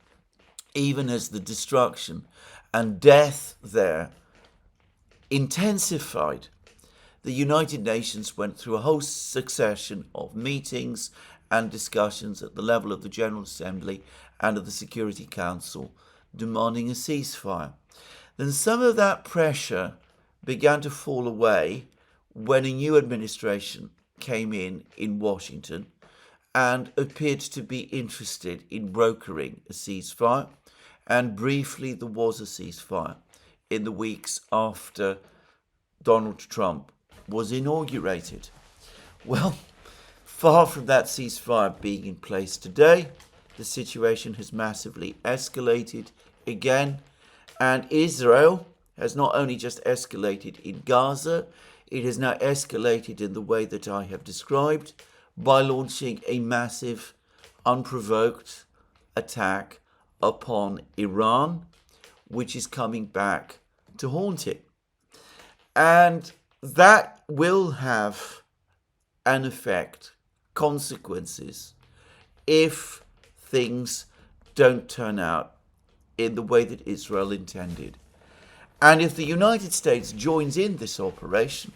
even as the destruction and death there intensified, the United Nations went through a whole succession of meetings and discussions at the level of the General Assembly and of the Security Council demanding a ceasefire. Then some of that pressure began to fall away when a new administration came in Washington and appeared to be interested in brokering a ceasefire. And briefly, there was a ceasefire in the weeks after Donald Trump was inaugurated. Well, far from that ceasefire being in place today, the situation has massively escalated again, and Israel has not only just escalated in Gaza, it has now escalated in the way that I have described by launching a massive, unprovoked attack upon Iran, which is coming back to haunt it. And that will have an effect, consequences, if things don't turn out in the way that Israel intended. And if the United States joins in this operation,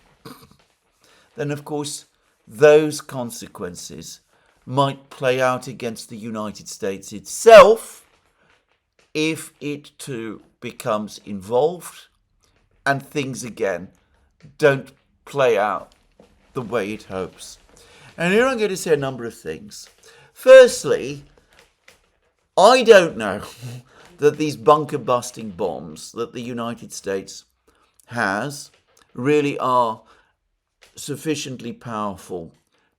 then of course those consequences might play out against the United States itself if it too becomes involved and things again don't play out the way it hopes. And here I'm going to say a number of things. Firstly, I don't know that these bunker busting bombs that the United States has really are sufficiently powerful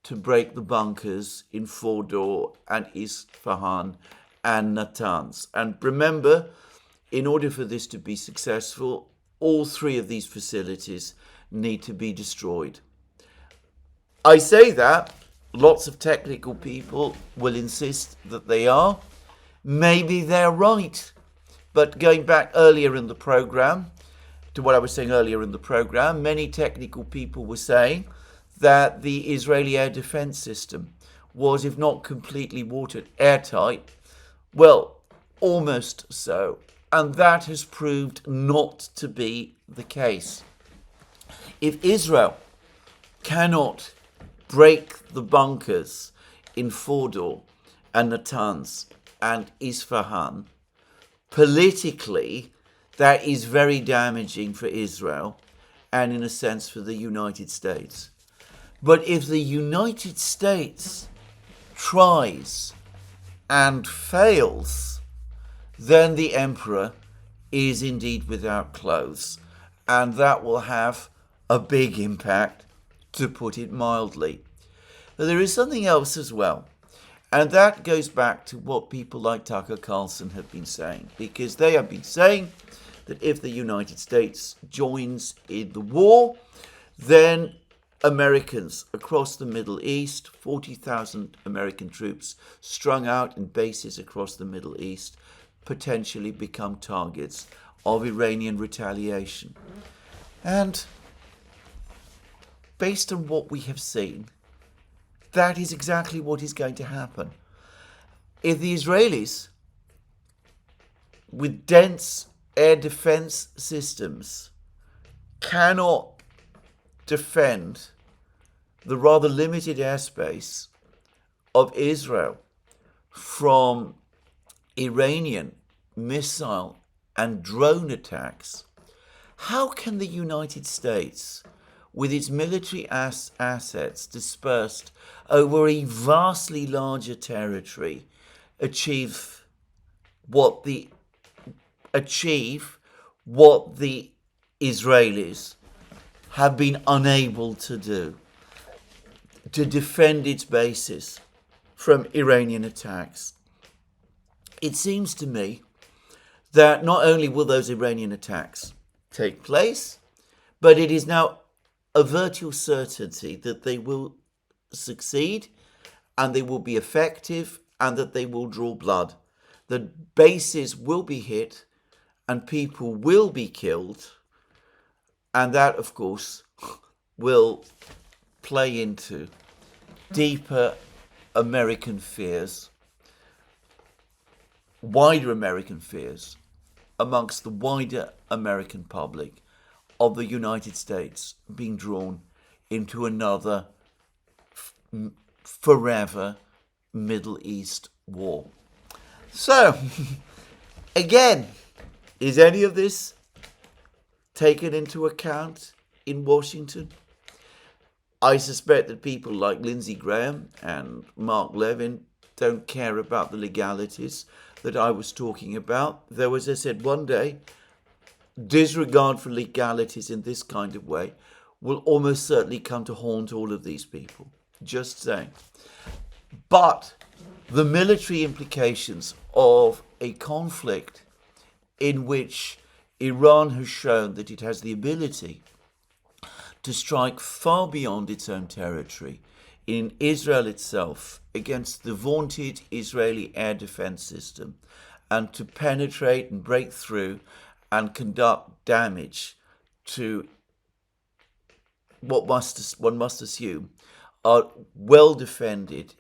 to break the bunkers in Fordow and Isfahan and Natanz. And remember, in order for this to be successful, all three of these facilities need to be destroyed. I say that, lots of technical people will insist that they are. Maybe they're right. But going back earlier in the program, to what I was saying earlier in the program, many technical people were saying that the Israeli air defense system was, if not completely airtight, well, almost so. And that has proved not to be the case. If Israel cannot break the bunkers in Fordow and Natanz and Isfahan, politically, that is very damaging for Israel and, in a sense, for the United States. But if the United States tries and fails, then the emperor is indeed without clothes. And that will have a big impact, to put it mildly. But there is something else as well. And that goes back to what people like Tucker Carlson have been saying. Because they have been saying that if the United States joins in the war, then Americans across the Middle East, 40,000 American troops strung out in bases across the Middle East, potentially become targets of Iranian retaliation. And based on what we have seen, that is exactly what is going to happen. If the Israelis, with dense air defense systems, cannot defend the rather limited airspace of Israel from Iranian missile and drone attacks, how can the United States, with its military assets dispersed over a vastly larger territory, achieve what the Israelis have been unable to do, to defend its bases from Iranian attacks? It seems to me that not only will those Iranian attacks take place, but it is now a virtual certainty that they will succeed and they will be effective and that they will draw blood. The bases will be hit and people will be killed, and that, of course, will play into deeper American fears, wider American fears amongst the wider American public of the United States being drawn into another forever Middle East war. So, again, is any of this taken into account in Washington? I suspect that people like Lindsey Graham and Mark Levin don't care about the legalities that I was talking about. Though, as I said, one day, disregard for legalities in this kind of way will almost certainly come to haunt all of these people. Just saying. But the military implications of a conflict in which Iran has shown that it has the ability to strike far beyond its own territory in Israel itself against the vaunted Israeli air defense system, and to penetrate and break through and conduct damage to what one must assume are well-defended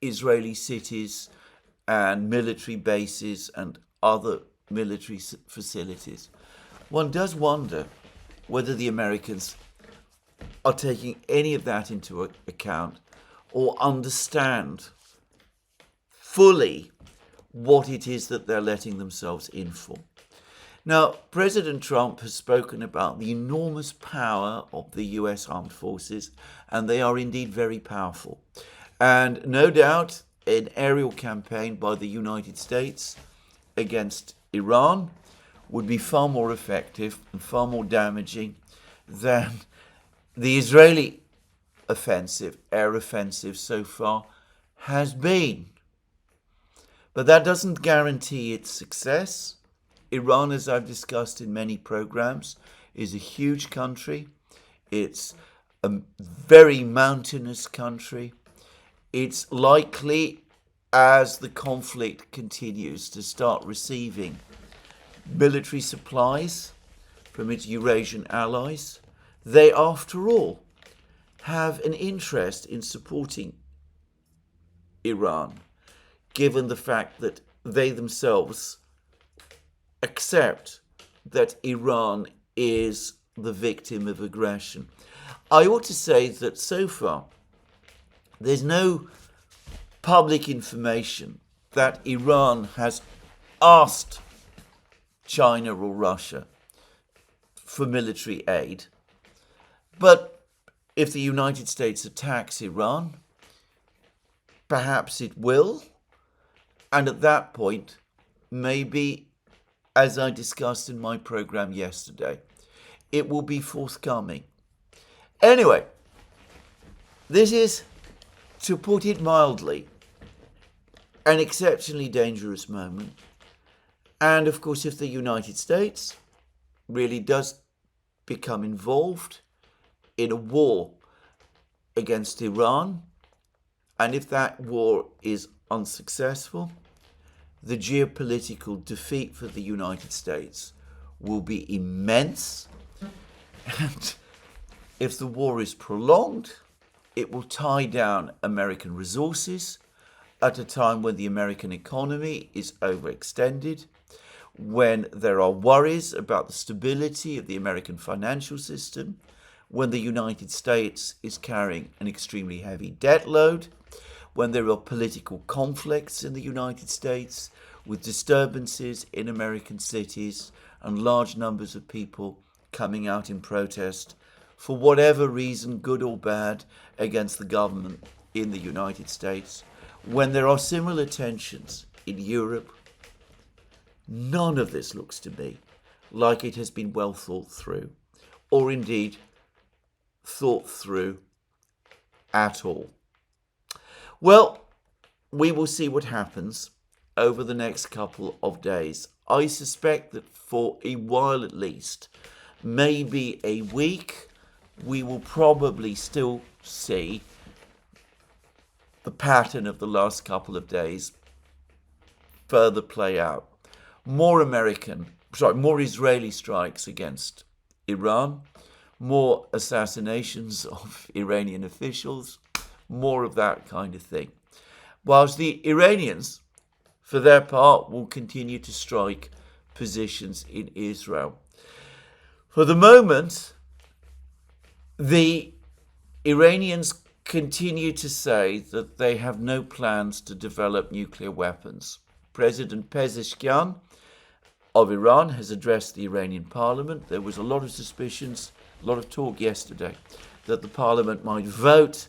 Israeli cities and military bases and other military facilities. One does wonder whether the Americans are taking any of that into account or understand fully what it is that they're letting themselves in for. Now, President Trump has spoken about the enormous power of the US armed forces, and they are indeed very powerful. And no doubt an aerial campaign by the United States against Iran would be far more effective and far more damaging than the Israeli offensive, air offensive so far has been. But that doesn't guarantee its success. Iran, as I've discussed in many programs, is a huge country. It's a very mountainous country. It's likely, as the conflict continues, to start receiving military supplies from its Eurasian allies. They, after all, have an interest in supporting Iran, given the fact that they themselves accept that Iran is the victim of aggression. I ought to say that so far, there's no public information that Iran has asked China or Russia for military aid. But if the United States attacks Iran, perhaps it will. And at that point, maybe, as I discussed in my program yesterday, it will be forthcoming. Anyway, this is, to put it mildly, an exceptionally dangerous moment. And of course, if the United States really does become involved in a war against Iran, and if that war is unsuccessful, the geopolitical defeat for the United States will be immense. And if the war is prolonged, it will tie down American resources at a time when the American economy is overextended, when there are worries about the stability of the American financial system, when the United States is carrying an extremely heavy debt load, when there are political conflicts in the United States, with disturbances in American cities and large numbers of people coming out in protest for whatever reason, good or bad, against the government in the United States, when there are similar tensions in Europe. None of this looks to me like it has been well thought through, or indeed thought through at all. Well, we will see what happens over the next couple of days. I suspect that for a while at least, maybe a week, we will probably still see the pattern of the last couple of days further play out. More Israeli strikes against Iran, more assassinations of Iranian officials, more of that kind of thing. Whilst the Iranians, for their part, will continue to strike positions in Israel. For the moment, the Iranians continue to say that they have no plans to develop nuclear weapons. President Pezeshkian of Iran has addressed the Iranian parliament. There was a lot of suspicions, a lot of talk yesterday that the parliament might vote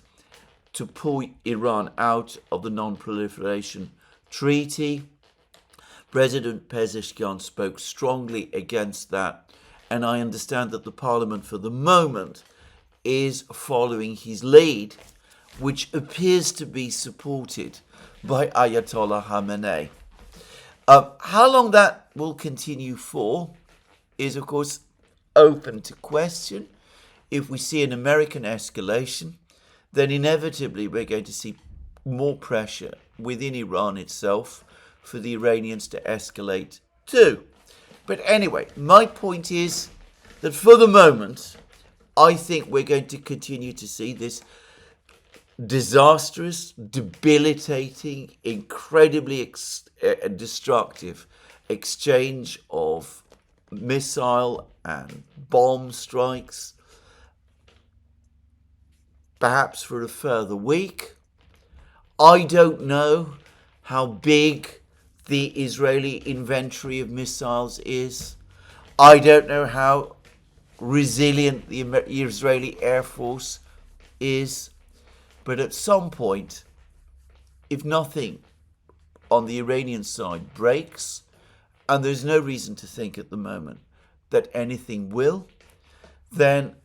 to pull Iran out of the non-proliferation treaty. President Pezeshkian spoke strongly against that, and I understand that the parliament for the moment is following his lead, which appears to be supported by Ayatollah Khamenei. How long that will continue for is, of course, open to question. If we see an American escalation, then inevitably we're going to see more pressure within Iran itself for the Iranians to escalate too. But anyway, my point is that for the moment, I think we're going to continue to see this disastrous, debilitating, incredibly destructive exchange of missile and bomb strikes, perhaps for a further week. I don't know how big the Israeli inventory of missiles is. I don't know how resilient the Israeli Air Force is. But at some point, if nothing on the Iranian side breaks, and there's no reason to think at the moment that anything will, then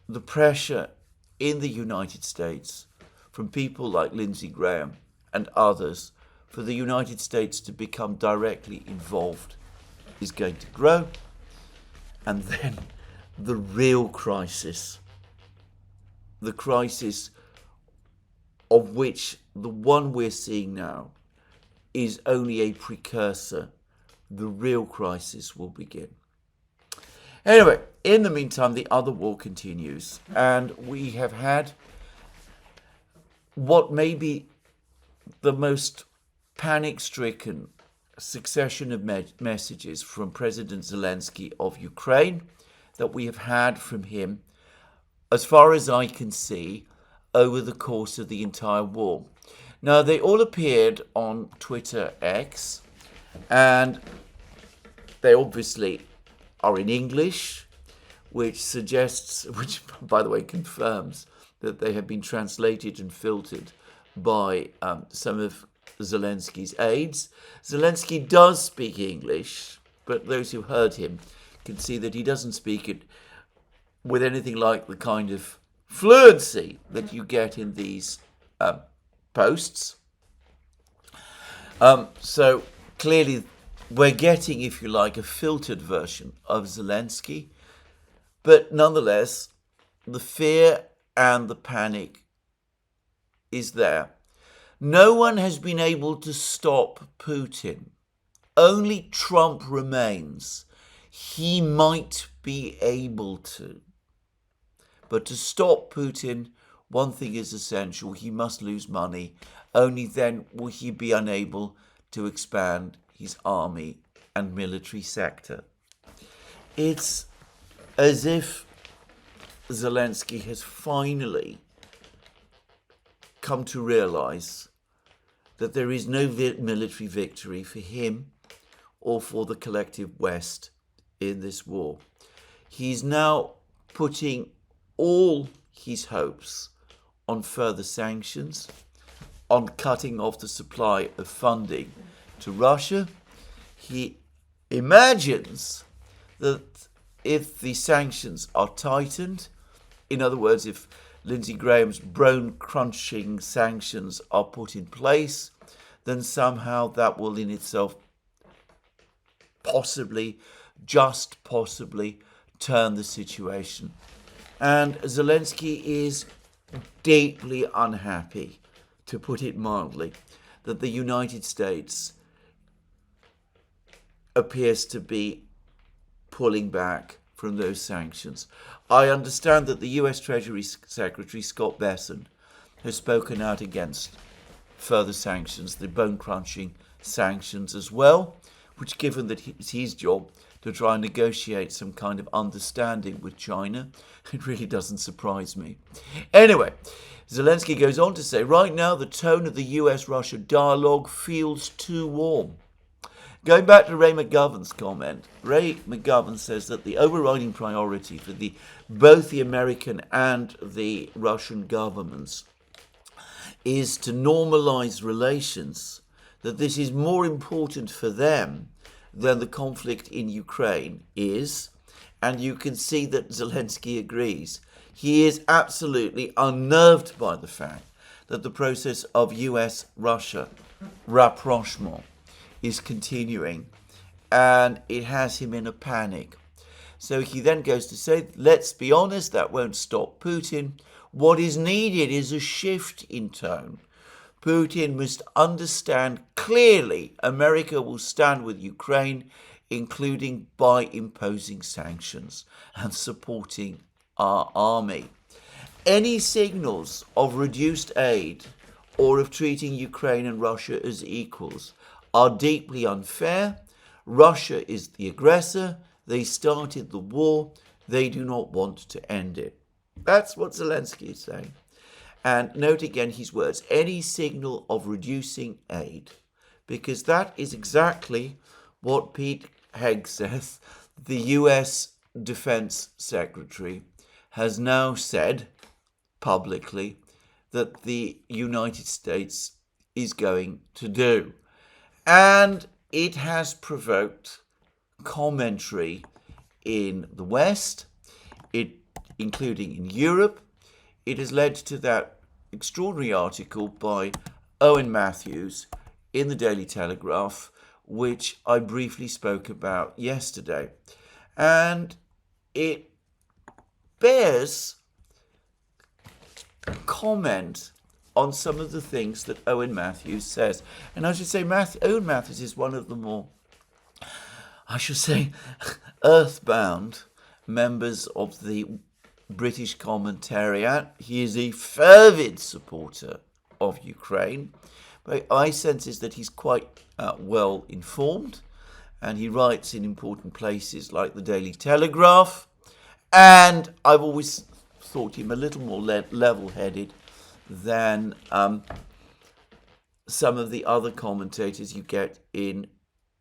the pressure in the United States from people like Lindsey Graham and others for the United States to become directly involved is going to grow. And then the real crisis, the crisis of which the one we're seeing now is only a precursor, the real crisis will begin. Anyway, in the meantime, the other war continues, and we have had what may be the most panic-stricken succession of messages from President Zelensky of Ukraine that we have had from him, as far as I can see, over the course of the entire war. Now, they all appeared on Twitter X, and they obviously are in English, which by the way confirms that they have been translated and filtered by some of Zelensky's aides. Zelensky does speak English, but those who heard him can see that he doesn't speak it with anything like the kind of fluency that you get in these posts. So clearly we're getting, if you like, a filtered version of Zelensky. But nonetheless, the fear and the panic is there. No one has been able to stop Putin. Only Trump remains. He might be able to. But to stop Putin, one thing is essential. He must lose money. Only then will he be unable to expand his army and military sector. It's as if Zelensky has finally come to realize that there is no military victory for him or for the collective West in this war. He's now putting all his hopes on further sanctions, on cutting off the supply of funding to Russia. He imagines that if the sanctions are tightened, in other words, if Lindsey Graham's bone-crunching sanctions are put in place, then somehow that will in itself possibly, just possibly, turn the situation. And Zelensky is deeply unhappy, to put it mildly, that the United States appears to be pulling back from those sanctions. I understand that the US Treasury Secretary, Scott Bessent, has spoken out against further sanctions, the bone-crunching sanctions as well, which, given that it's his job to try and negotiate some kind of understanding with China. It really doesn't surprise me. Anyway, Zelensky goes on to say, right now the tone of the US-Russia dialogue feels too warm. Going back to Ray McGovern's comment, Ray McGovern says that the overriding priority for both the American and the Russian governments is to normalize relations, that this is more important for them than the conflict in Ukraine is, and you can see that Zelensky agrees. He is absolutely unnerved by the fact that the process of US-Russia rapprochement is continuing, and it has him in a panic. So he then goes to say, let's be honest, that won't stop Putin. What is needed is a shift in tone. Putin must understand clearly America will stand with Ukraine, including by imposing sanctions and supporting our army. Any signals of reduced aid or of treating Ukraine and Russia as equals are deeply unfair. Russia is the aggressor. They started the war. They do not want to end it. That's what Zelensky is saying. And note again his words, any signal of reducing aid, because that is exactly what Pete Hegseth, the US Defense Secretary, has now said publicly that the United States is going to do. And it has provoked commentary in the West, including in Europe. It has led to that extraordinary article by Owen Matthews in the Daily Telegraph, which I briefly spoke about yesterday. And it bears comment on some of the things that Owen Matthews says. And I should say Owen Matthews is one of the more, I should say, earthbound members of the British commentariat. He is a fervid supporter of Ukraine. But my sense is that he's quite well informed, and he writes in important places like the Daily Telegraph. And I've always thought him a little more level-headed than some of the other commentators you get in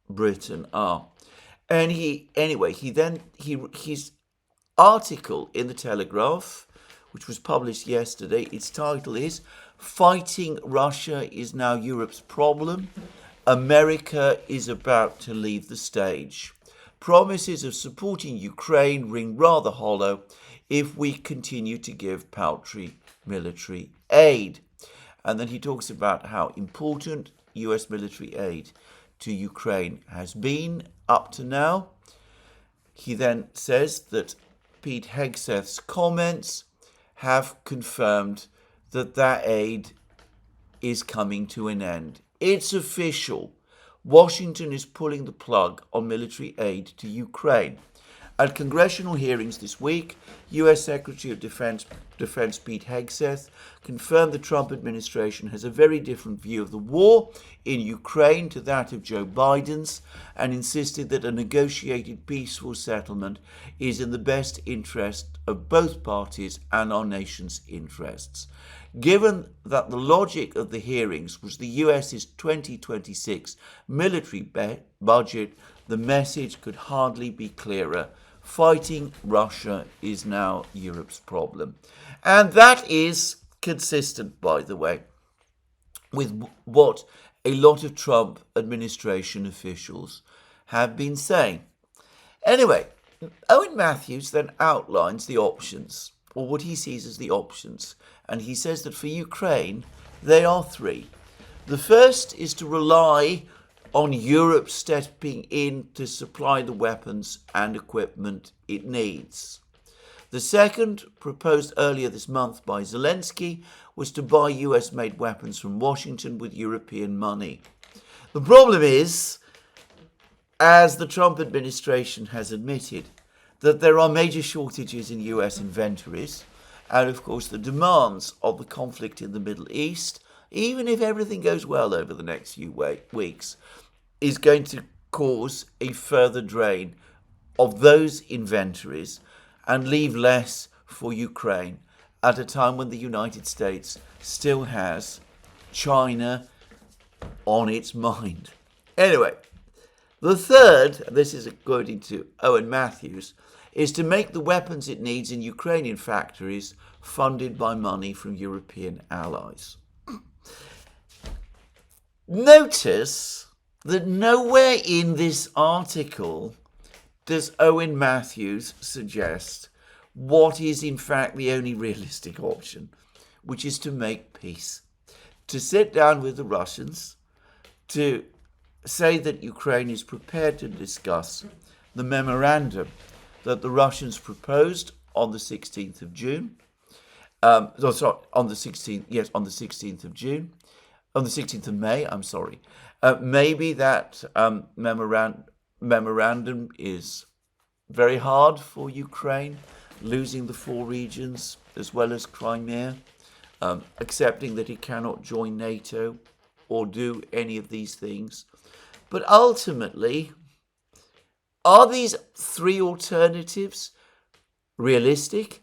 Britain are. And his article in the Telegraph, which was published yesterday, its title is "Fighting Russia is Now Europe's Problem. America is about to leave the stage. Promises of supporting Ukraine ring rather hollow if we continue to give paltry military aid." And then he talks about how important US military aid to Ukraine has been up to now. He then says that Pete Hegseth's comments have confirmed that that aid is coming to an end. It's official. Washington is pulling the plug on military aid to Ukraine. At congressional hearings this week, U.S. Secretary of Defense Pete Hegseth confirmed the Trump administration has a very different view of the war in Ukraine to that of Joe Biden's, and insisted that a negotiated peaceful settlement is in the best interest of both parties and our nation's interests. Given that the logic of the hearings was the US's 2026 military budget, the message could hardly be clearer. Fighting Russia is now Europe's problem. And that is consistent, by the way, with what a lot of Trump administration officials have been saying. Anyway, Owen Matthews then outlines the options, or what he sees as the options, and he says that for Ukraine, they are three. The first is to rely on Europe stepping in to supply the weapons and equipment it needs. The second, proposed earlier this month by Zelensky, was to buy US-made weapons from Washington with European money. The problem is, as the Trump administration has admitted, that there are major shortages in US inventories, and of course the demands of the conflict in the Middle East, even if everything goes well over the next few weeks, is going to cause a further drain of those inventories and leave less for Ukraine at a time when the United States still has China on its mind. Anyway, the third, this is according to Owen Matthews, is to make the weapons it needs in Ukrainian factories funded by money from European allies. Notice that nowhere in this article does Owen Matthews suggest what is in fact the only realistic option, which is to make peace, to sit down with the Russians, to say that Ukraine is prepared to discuss the memorandum that the Russians proposed on the 16th of June. On the 16th of June. On the 16th of May, maybe that memorandum is very hard for Ukraine, losing the 4 regions as well as Crimea, accepting that it cannot join NATO or do any of these things. But ultimately, are these 3 alternatives realistic?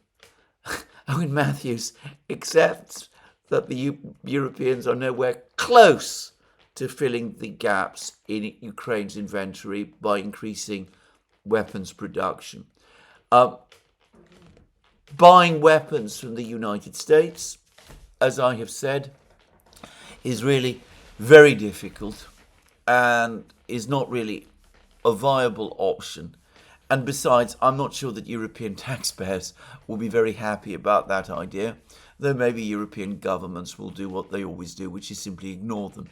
Owen Matthews accepts that the Europeans are nowhere close to filling the gaps in Ukraine's inventory by increasing weapons production. Buying weapons from the United States, as I have said, is really very difficult and is not really a viable option. And besides, I'm not sure that European taxpayers will be very happy about that idea, though maybe European governments will do what they always do, which is simply ignore them.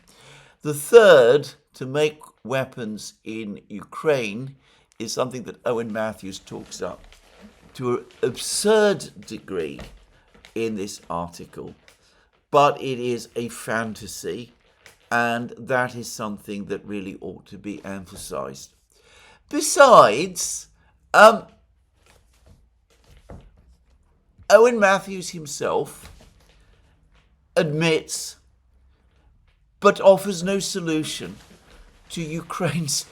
The third, to make weapons in Ukraine, is something that Owen Matthews talks up to an absurd degree in this article. But it is a fantasy, and that is something that really ought to be emphasized. Besides, Owen Matthews himself admits but offers no solution to Ukraine's,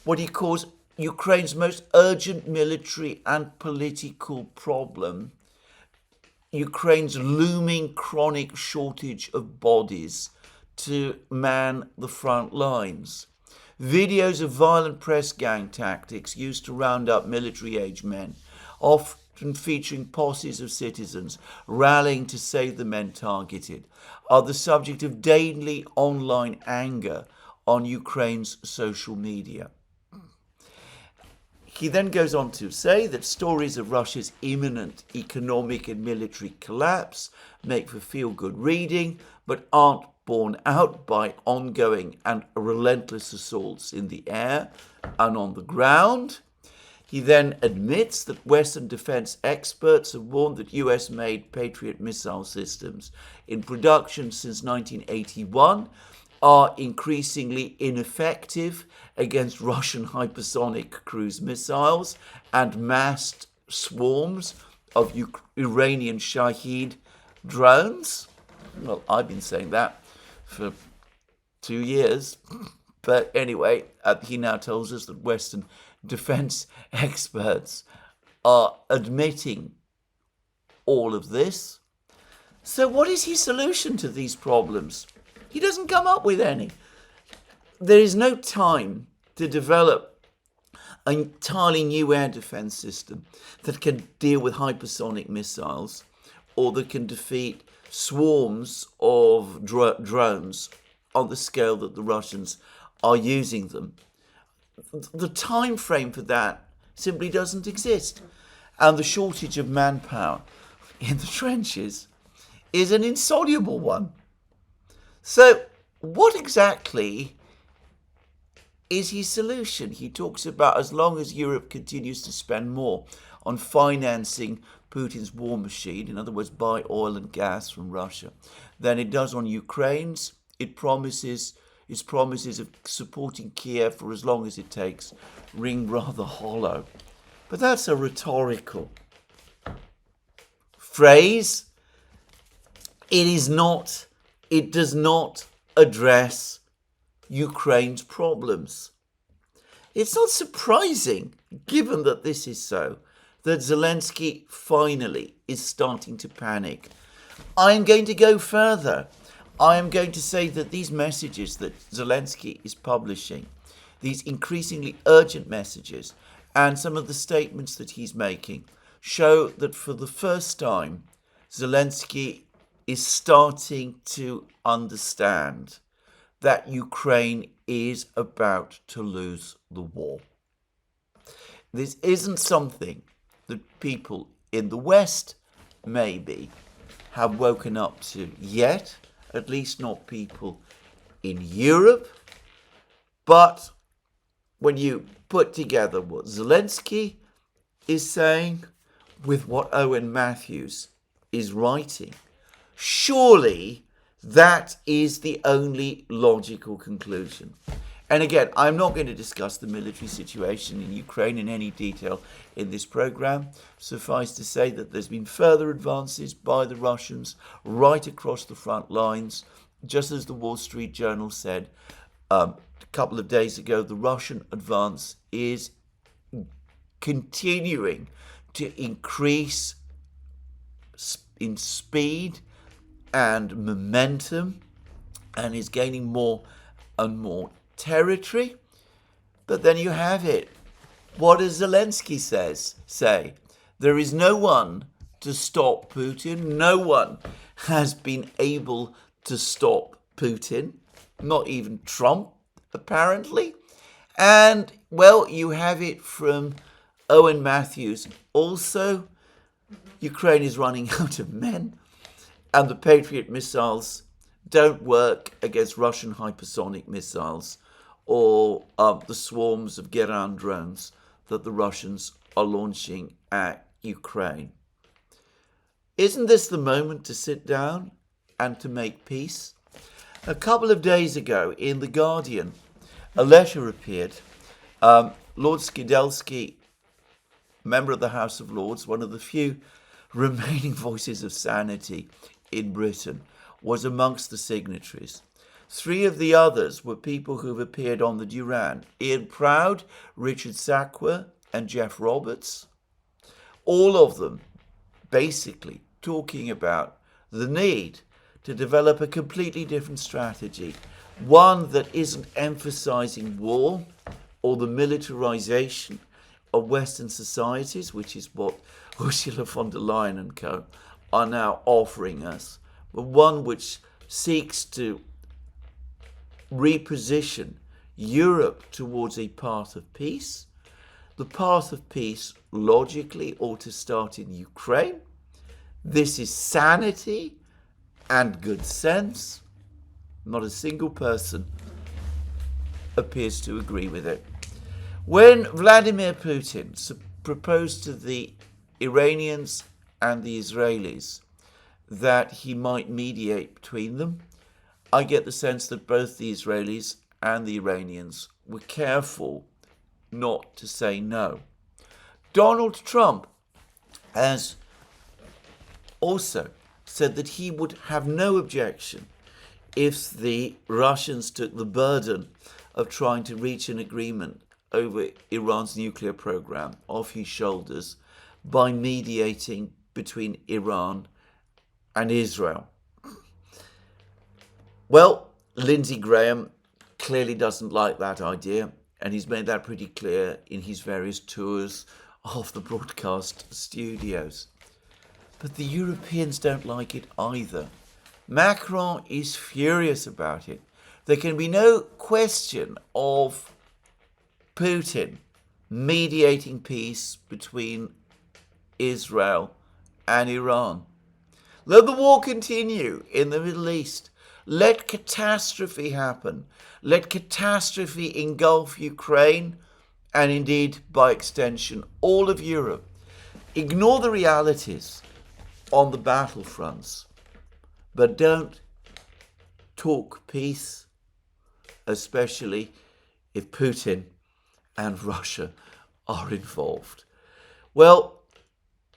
what he calls Ukraine's most urgent military and political problem, Ukraine's looming chronic shortage of bodies to man the front lines. Videos of violent press gang tactics used to round up military-age men, often featuring posses of citizens rallying to save the men targeted, are the subject of daily online anger on Ukraine's social media. He then goes on to say that stories of Russia's imminent economic and military collapse make for feel-good reading, but aren't borne out by ongoing and relentless assaults in the air and on the ground. He then admits that Western defense experts have warned that US-made Patriot missile systems in production since 1981 are increasingly ineffective against Russian hypersonic cruise missiles and massed swarms of Iranian Shahed drones. Well, I've been saying that for 2 years. But anyway, he now tells us that Western defense experts are admitting all of this. So what is his solution to these problems? He doesn't come up with any. There is no time to develop an entirely new air defense system that can deal with hypersonic missiles or that can defeat swarms of drones on the scale that the Russians are using them. The time frame for that simply doesn't exist. And the shortage of manpower in the trenches is an insoluble one. So what exactly is his solution? He talks about as long as Europe continues to spend more on financing Putin's war machine, in other words, buy oil and gas from Russia, than it does on Ukraine's, its promises of supporting Kiev for as long as it takes ring rather hollow. But that's a rhetorical phrase. It does not address Ukraine's problems. It's not surprising, given that this is so, that Zelensky finally is starting to panic. I am going to go further. I am going to say that these messages that Zelensky is publishing, these increasingly urgent messages, and some of the statements that he's making, show that for the first time, Zelensky is starting to understand that Ukraine is about to lose the war. This isn't something that people in the West maybe have woken up to yet, at least not people in Europe. But when you put together what Zelensky is saying with what Owen Matthews is writing, surely that is the only logical conclusion. And again, I'm not going to discuss the military situation in Ukraine in any detail in this program. Suffice to say that there's been further advances by the Russians right across the front lines. Just as the Wall Street Journal said a couple of days ago, the Russian advance is continuing to increase in speed and momentum and is gaining more and more territory. But then you have it. What does Zelensky say? There is no one to stop Putin. No one has been able to stop Putin. Not even Trump, apparently. And, well, you have it from Owen Matthews. Also, Ukraine is running out of men, and the Patriot missiles don't work against Russian hypersonic missiles or the swarms of Geran drones that the Russians are launching at Ukraine. Isn't this the moment to sit down and to make peace? A couple of days ago in The Guardian, a letter appeared. Lord Skidelsky, member of the House of Lords, one of the few remaining voices of sanity in Britain, was amongst the signatories. Three of the others were people who've appeared on the Duran: Ian Proud, Richard Sackwer, and Jeff Roberts. All of them basically talking about the need to develop a completely different strategy, one that isn't emphasizing war or the militarization of Western societies, which is what Ursula von der Leyen and co are now offering us, but one which seeks to reposition Europe towards a path of peace. The path of peace logically ought to start in Ukraine. This is sanity and good sense. Not a single person appears to agree with it. When Vladimir Putin proposed to the Iranians and the Israelis that he might mediate between them, I get the sense that both the Israelis and the Iranians were careful not to say no. Donald Trump has also said that he would have no objection if the Russians took the burden of trying to reach an agreement over Iran's nuclear program off his shoulders by mediating between Iran and Israel. Well, Lindsey Graham clearly doesn't like that idea, and he's made that pretty clear in his various tours of the broadcast studios. But the Europeans don't like it either. Macron is furious about it. There can be no question of Putin mediating peace between Israel and Iran. Let the war continue in the Middle East. Let catastrophe happen. Let catastrophe engulf Ukraine and indeed, by extension, all of Europe. Ignore the realities on the battlefronts, but don't talk peace, especially if Putin and Russia are involved. Well,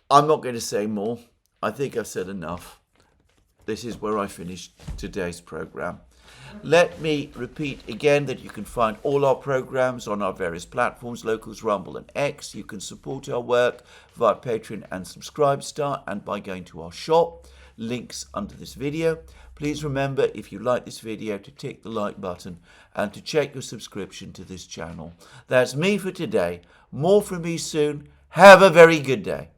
I'm not going to say more. I think I've said enough. This is where I finish today's program. Let me repeat again that you can find all our programs on our various platforms, Locals, Rumble and X. You can support our work via Patreon and Subscribestar and by going to our shop. Links under this video. Please remember, if you like this video, to tick the like button and to check your subscription to this channel. That's me for today. More from me soon. Have a very good day.